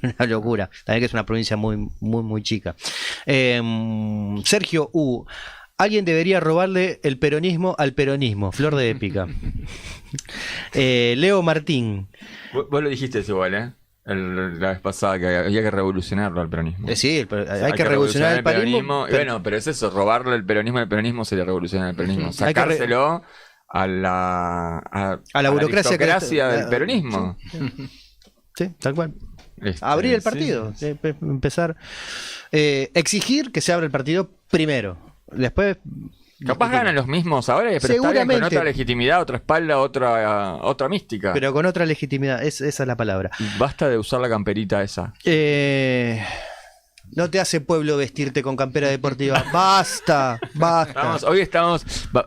[SPEAKER 1] Una locura, también que es una provincia muy, muy, muy chica. Sergio U. Alguien debería robarle el peronismo al peronismo. Flor de épica. Leo Martín.
[SPEAKER 2] Vos lo dijiste igual, la vez pasada, que había que revolucionarlo al peronismo.
[SPEAKER 1] Sí, hay que revolucionar el peronismo.
[SPEAKER 2] Bueno, pero es eso, robarle el peronismo al peronismo sería revolucionar el peronismo. Sacárselo a la burocracia del peronismo.
[SPEAKER 1] Sí, tal cual. Abrir el partido. Empezar. Exigir que se abra el partido primero. Después
[SPEAKER 2] capaz ganan los mismos ahora, pero estarían con otra legitimidad, otra espalda, otra mística.
[SPEAKER 1] Pero con otra legitimidad, esa es la palabra.
[SPEAKER 2] Y basta de usar la camperita esa.
[SPEAKER 1] No te hace pueblo vestirte con campera deportiva. Basta.
[SPEAKER 2] Hoy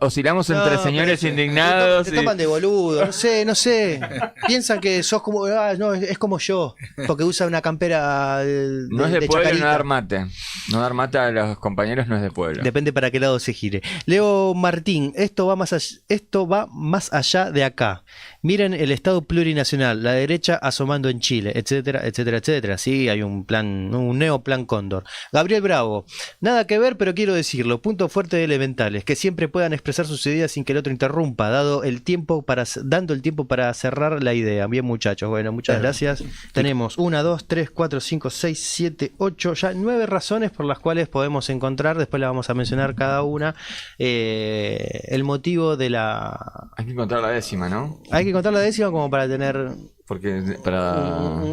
[SPEAKER 2] oscilamos entre señores indignados.
[SPEAKER 1] Te toman de boludo, no sé. Piensan que sos como, no, es como yo, porque usa una campera
[SPEAKER 2] no es de pueblo
[SPEAKER 1] chacarita.
[SPEAKER 2] No dar mate. No dar mate a los compañeros no es de pueblo.
[SPEAKER 1] Depende para qué lado se gire. Leo Martín, esto va más allá de acá. Miren el Estado plurinacional, la derecha asomando en Chile, etcétera, etcétera, etcétera. Sí, hay un neoplan Cóndor. Gabriel Bravo, nada que ver, pero quiero decirlo. Punto fuerte de Elementales, que siempre puedan expresar sus ideas sin que el otro interrumpa, dando el tiempo para cerrar la idea. Bien, muchachos. Bueno, muchas gracias. Tenemos 1, 2, 3, 4, 5, 6, 7, 8, ya 9 razones por las cuales podemos encontrar, después la vamos a mencionar cada una, el motivo de la...
[SPEAKER 2] Hay que encontrar la décima, ¿no?
[SPEAKER 1] Hay que encontrar la décima como para tener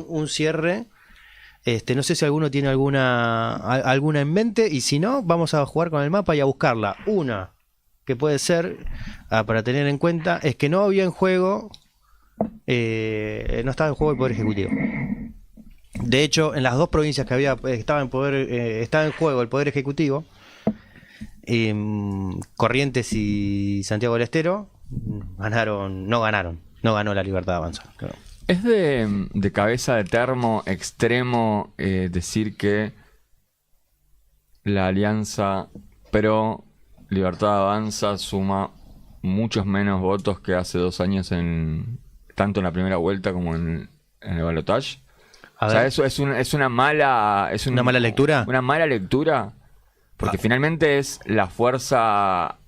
[SPEAKER 1] un cierre. No sé si alguno tiene alguna en mente, y si no, vamos a jugar con el mapa y a buscarla. Una que puede ser, para tener en cuenta, es que no había en juego, no estaba en juego el Poder Ejecutivo. De hecho, en las dos provincias que estaba en juego el poder ejecutivo, Corrientes y Santiago del Estero, no ganó la Libertad Avanza. Claro.
[SPEAKER 2] Es de cabeza de termo extremo decir que la alianza pro Libertad Avanza suma muchos menos votos que hace 2 años, tanto en la primera vuelta como en el balotaje. O sea, eso es una mala...
[SPEAKER 1] ¿Una mala lectura?
[SPEAKER 2] Una mala lectura, porque finalmente es la fuerza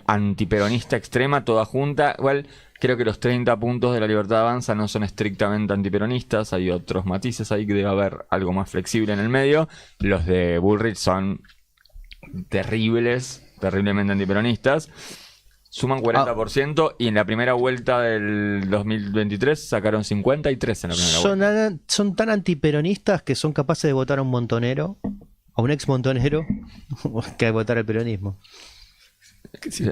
[SPEAKER 2] antiperonista extrema toda junta. Igual creo que los 30 puntos de la Libertad Avanza no son estrictamente antiperonistas, hay otros matices ahí que debe haber algo más flexible en el medio. Los de Bullrich son terriblemente antiperonistas. Suman 40% y en la primera vuelta del 2023 sacaron 53 en la primera vuelta.
[SPEAKER 1] Son tan antiperonistas que son capaces de votar a un montonero, a un ex montonero, que de votar al peronismo.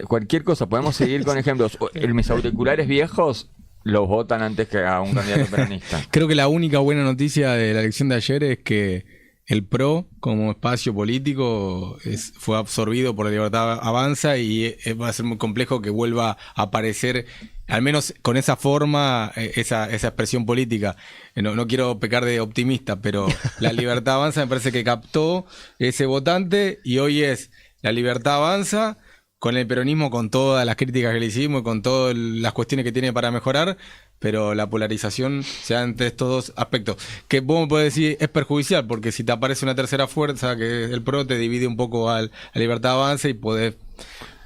[SPEAKER 2] Cualquier cosa, podemos seguir con ejemplos. Mis auriculares viejos los votan antes que a un candidato peronista.
[SPEAKER 3] Creo que la única buena noticia de la elección de ayer es que el PRO como espacio político fue absorbido por la Libertad Avanza y va a ser muy complejo que vuelva a aparecer, al menos con esa forma, esa expresión política. No quiero pecar de optimista, pero la Libertad Avanza me parece que captó ese votante y hoy es la Libertad Avanza con el peronismo, con todas las críticas que le hicimos, con todas las cuestiones que tiene para mejorar, pero la polarización se da entre estos dos aspectos. Que vos me podés decir es perjudicial, porque si te aparece una tercera fuerza, que es el PRO, te divide un poco a Libertad Avanza y podés...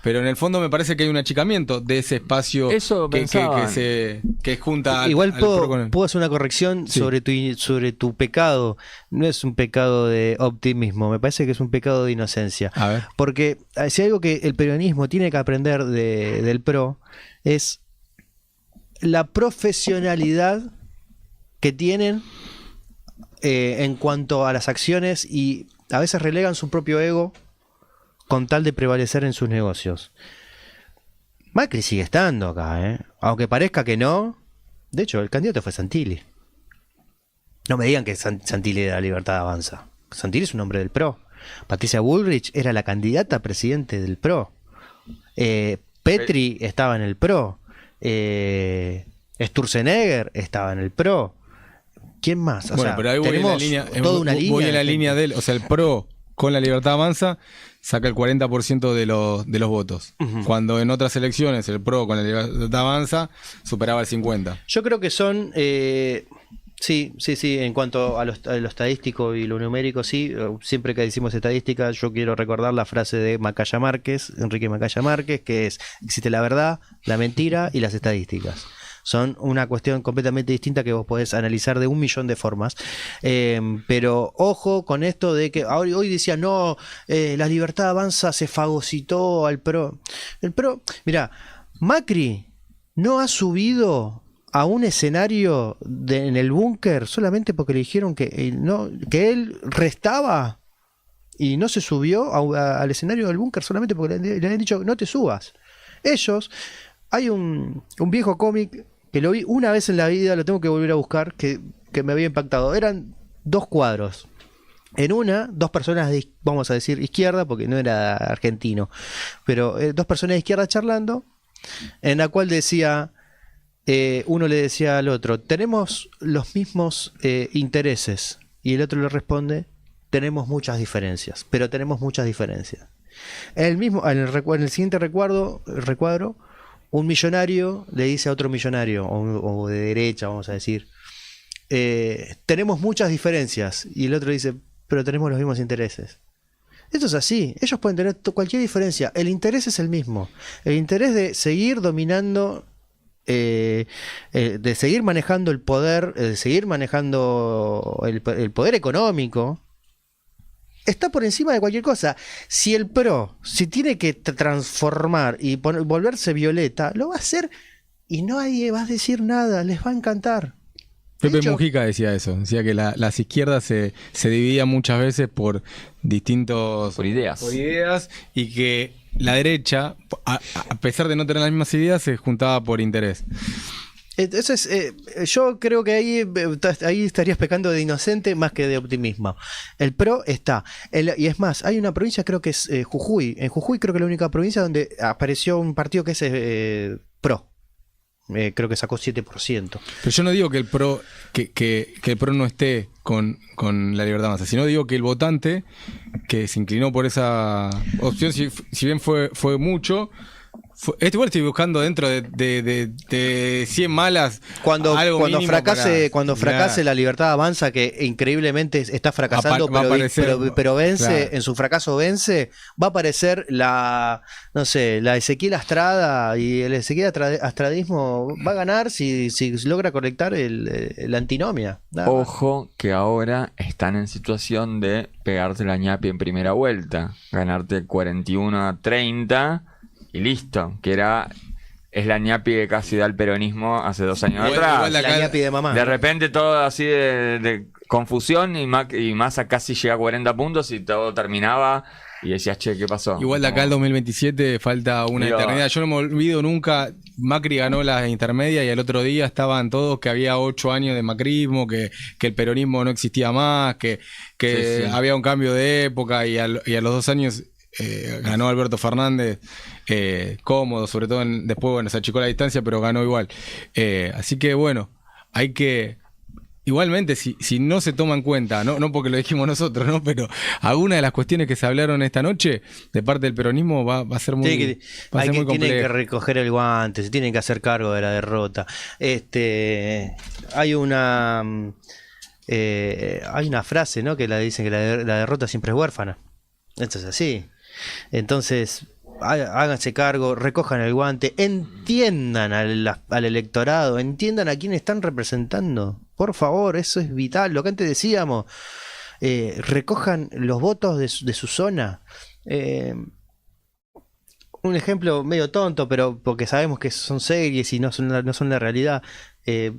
[SPEAKER 3] Pero en el fondo me parece que hay un achicamiento de ese espacio que junta
[SPEAKER 1] Igual
[SPEAKER 3] al PRO con
[SPEAKER 1] puedo hacer una corrección sobre tu pecado. No es un pecado de optimismo, me parece que es un pecado de inocencia.
[SPEAKER 3] A ver.
[SPEAKER 1] Porque si hay algo que el peronismo tiene que aprender del PRO es la profesionalidad que tienen en cuanto a las acciones, y a veces relegan su propio ego con tal de prevalecer en sus negocios. Macri sigue estando acá, aunque parezca que no. De hecho, el candidato fue Santilli. No me digan que Santilli era Libertad Avanza. Santilli es un hombre del PRO. Patricia Bullrich era la candidata a presidente del PRO. Petri estaba en el PRO. Sturzenegger estaba en el PRO. ¿Quién más?
[SPEAKER 3] Pero ahí tenemos toda una línea. Voy en la línea de él. O sea, el PRO con la Libertad Avanza saca el 40% de los votos. Uh-huh. Cuando en otras elecciones el PRO con la Libertad Avanza superaba el 50%.
[SPEAKER 1] Yo creo que son... Sí, en cuanto a lo estadístico y lo numérico, sí. Siempre que decimos estadística, yo quiero recordar la frase de Enrique Macaya Márquez, que es: existe la verdad, la mentira y las estadísticas. Son una cuestión completamente distinta que vos podés analizar de 1.000.000 de formas. Pero ojo con esto de que hoy decía, no, la Libertad Avanza se fagocitó al PRO. El PRO, mira, Macri no ha subido a un escenario en el búnker solamente porque le dijeron que él restaba, y no se subió al escenario del búnker solamente porque le han dicho no te subas. Hay un viejo cómic que lo vi una vez en la vida, lo tengo que volver a buscar, que me había impactado. Eran 2 cuadros. En una, 2 personas vamos a decir izquierda, porque no era argentino, pero 2 personas de izquierda charlando, en la cual decía... uno le decía al otro, tenemos los mismos intereses, y el otro le responde, tenemos muchas diferencias, pero tenemos muchas diferencias. En el siguiente recuadro, un millonario le dice a otro millonario, o de derecha, vamos a decir, tenemos muchas diferencias, y el otro dice, pero tenemos los mismos intereses. Esto es así, ellos pueden tener cualquier diferencia, el interés es el mismo, el interés de seguir dominando, de seguir manejando el poder, de seguir manejando el poder económico, está por encima de cualquier cosa. Si el PRO si tiene que transformar y volverse violeta, lo va a hacer y nadie va a decir nada, les va a encantar.
[SPEAKER 3] Pepe Mujica decía eso, decía que las izquierdas se dividían muchas veces por distintos...
[SPEAKER 2] Por ideas.
[SPEAKER 3] Y que la derecha, a pesar de no tener las mismas ideas, se juntaba por interés.
[SPEAKER 1] Eso es, yo creo que ahí estarías pecando de inocente más que de optimismo. El PRO está. Y es más, hay una provincia, creo que es Jujuy. En Jujuy creo que es la única provincia donde apareció un partido que es PRO. Creo que sacó 7%.
[SPEAKER 3] Pero yo no digo que el PRO que el PRO no esté con la Libertad Avanza, sino digo que el votante que se inclinó por esa opción, si bien fue mucho, igual estoy buscando dentro de 100 malas
[SPEAKER 1] Cuando fracase
[SPEAKER 3] Claro.
[SPEAKER 1] la Libertad Avanza, que increíblemente está fracasando,
[SPEAKER 3] Va a aparecer,
[SPEAKER 1] pero vence,
[SPEAKER 3] claro.
[SPEAKER 1] en su fracaso vence, va a aparecer la Ezequiel Astrada, y el Ezequiel Astradismo va a ganar si logra conectar la antinomia. Nada más.
[SPEAKER 2] Ojo que ahora están en situación de pegarte la ñapi en primera vuelta, ganarte 41-30 y listo, es la ñapi que casi da el peronismo hace 2 años atrás.
[SPEAKER 3] igual
[SPEAKER 1] La ñapi de mamá.
[SPEAKER 2] De repente todo así de confusión y Massa casi llega a 40 puntos y todo terminaba y decías, che, ¿qué pasó?
[SPEAKER 3] Igual de acá al 2027 falta una
[SPEAKER 2] Digo,
[SPEAKER 3] eternidad. Yo no me olvido nunca, Macri ganó la intermedia y al otro día estaban todos que había 8 años de macrismo, que el peronismo no existía más, que
[SPEAKER 2] Sí.
[SPEAKER 3] había un cambio de época y a los 2 años ganó Alberto Fernández cómodo, sobre todo después, bueno, se achicó la distancia, pero ganó igual. Así que bueno, hay que... Igualmente, si no se toma en cuenta, no porque lo dijimos nosotros, ¿no? Pero alguna de las cuestiones que se hablaron esta noche de parte del peronismo va a ser muy,
[SPEAKER 1] Tienen
[SPEAKER 3] va a ser muy
[SPEAKER 1] que
[SPEAKER 3] complejo.
[SPEAKER 1] recoger el guante, se tienen que hacer cargo de la derrota. Hay una frase, ¿no? Que la dicen que la derrota siempre es huérfana. Esto es así. Entonces, háganse cargo, recojan el guante, entiendan al electorado, entiendan a quién están representando. Por favor, eso es vital. Lo que antes decíamos, recojan los votos de su zona. Un ejemplo medio tonto, pero porque sabemos que son series y no son la realidad.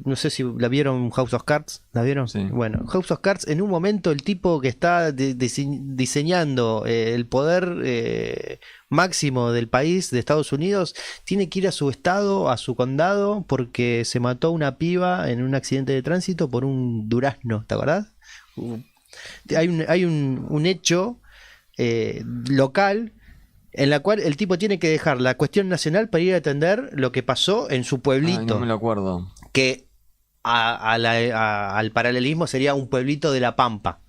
[SPEAKER 1] No sé si la vieron, House of Cards. ¿La vieron?
[SPEAKER 2] Sí.
[SPEAKER 1] Bueno, House of Cards, en un momento el tipo que está diseñando el poder máximo del país, de Estados Unidos, tiene que ir a su estado, a su condado, porque se mató una piba en un accidente de tránsito por un durazno, ¿te acordás? Hay un hecho local en la cual el tipo tiene que dejar la cuestión nacional para ir a atender lo que pasó en su pueblito.
[SPEAKER 2] Ay, no me lo acuerdo.
[SPEAKER 1] Que al paralelismo sería un pueblito de La Pampa.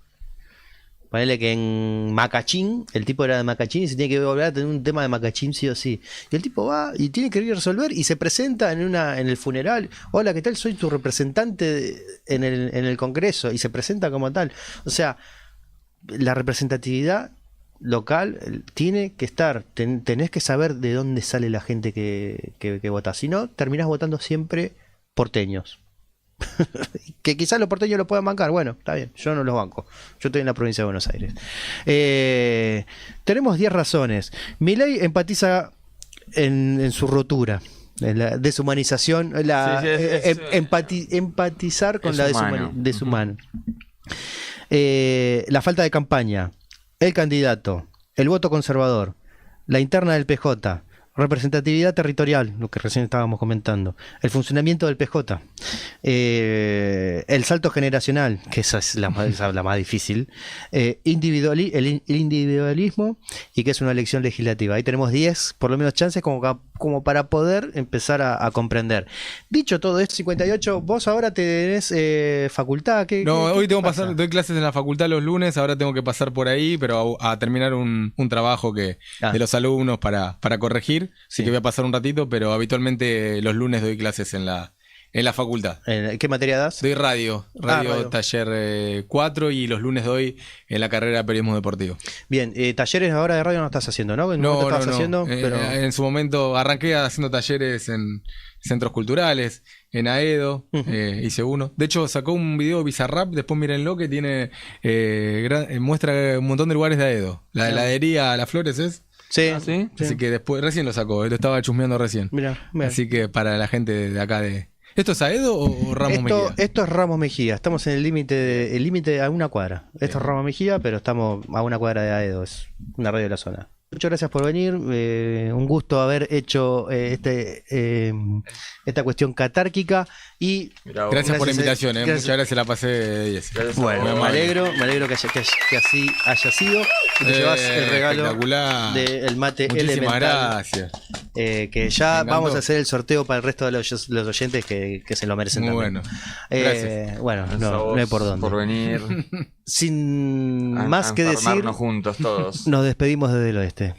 [SPEAKER 1] Ponele que en Macachín, el tipo era de Macachín y se tiene que volver a tener un tema de Macachín sí o sí. Y el tipo va y tiene que ir a resolver y se presenta en el funeral. Hola, ¿qué tal? Soy tu representante en el Congreso. Y se presenta como tal. O sea, la representatividad local tiene que estar. Tenés que saber de dónde sale la gente que vota. Si no, terminás votando siempre porteños. Que quizás los porteños lo puedan bancar. Bueno, está bien, yo no los banco. Yo estoy en la provincia de Buenos Aires. Tenemos 10 razones. Milei empatiza en su rotura, en la deshumanización, empatizar con
[SPEAKER 2] Es
[SPEAKER 1] la
[SPEAKER 2] humano.
[SPEAKER 1] deshumano. La falta de campaña, el candidato, el voto conservador, la interna del PJ, representatividad territorial, lo que recién estábamos comentando, el funcionamiento del PJ, el salto generacional, que esa es la más difícil, el individualismo, y que es una elección legislativa. Ahí tenemos 10, por lo menos, chances como para poder empezar a comprender. Dicho todo esto, 58, vos ahora tenés facultad.
[SPEAKER 3] Hoy tengo que
[SPEAKER 1] pasa?
[SPEAKER 3] pasar, doy clases en la facultad los lunes, ahora tengo que pasar por ahí, pero a terminar un trabajo de los alumnos para corregir. Así
[SPEAKER 1] Sí.
[SPEAKER 3] que voy a pasar un ratito, pero habitualmente los lunes doy clases en la facultad.
[SPEAKER 1] ¿Qué materia das?
[SPEAKER 3] Doy radio taller 4 y los lunes doy en la carrera de periodismo deportivo.
[SPEAKER 1] Bien, talleres ahora de radio no estás haciendo, ¿no? En un momento estabas haciendo, pero...
[SPEAKER 3] En su momento arranqué haciendo talleres en centros culturales, en Aedo, hice uno. De hecho, sacó un video Bizarrap, después mírenlo, que tiene muestra un montón de lugares de Aedo. La heladería Las Flores es.
[SPEAKER 1] Sí,
[SPEAKER 2] ¿Sí?
[SPEAKER 3] Así que después, recién lo sacó, lo estaba chusmeando recién.
[SPEAKER 1] Mira.
[SPEAKER 3] Así que para la gente de acá de... ¿Esto es Aedo o Ramos Mejía?
[SPEAKER 1] Esto es Ramos Mejía, estamos en el límite a una cuadra. Esto es Ramos Mejía, pero estamos a una cuadra de Aedo, es una radio de la zona. Muchas gracias por venir. Un gusto haber hecho esta cuestión catárquica. Y
[SPEAKER 3] Gracias por la invitación,
[SPEAKER 1] gracias.
[SPEAKER 3] muchas gracias, la pasé de 10.
[SPEAKER 1] Bueno, me alegro que así haya sido. Y te llevas el regalo
[SPEAKER 3] espectacular.
[SPEAKER 1] del mate
[SPEAKER 3] Muchísimas
[SPEAKER 1] elemental.
[SPEAKER 3] gracias.
[SPEAKER 1] Que ya
[SPEAKER 3] Me encantó.
[SPEAKER 1] vamos a hacer el sorteo para el resto de los oyentes que se lo merecen
[SPEAKER 3] Muy
[SPEAKER 1] también.
[SPEAKER 3] bueno. Gracias.
[SPEAKER 1] Bueno,
[SPEAKER 2] Gracias a
[SPEAKER 1] no
[SPEAKER 2] vos
[SPEAKER 1] hay por dónde.
[SPEAKER 2] por venir.
[SPEAKER 1] Sin
[SPEAKER 2] A
[SPEAKER 1] más que decir,
[SPEAKER 2] enfermarnos juntos todos.
[SPEAKER 1] nos despedimos desde el oeste.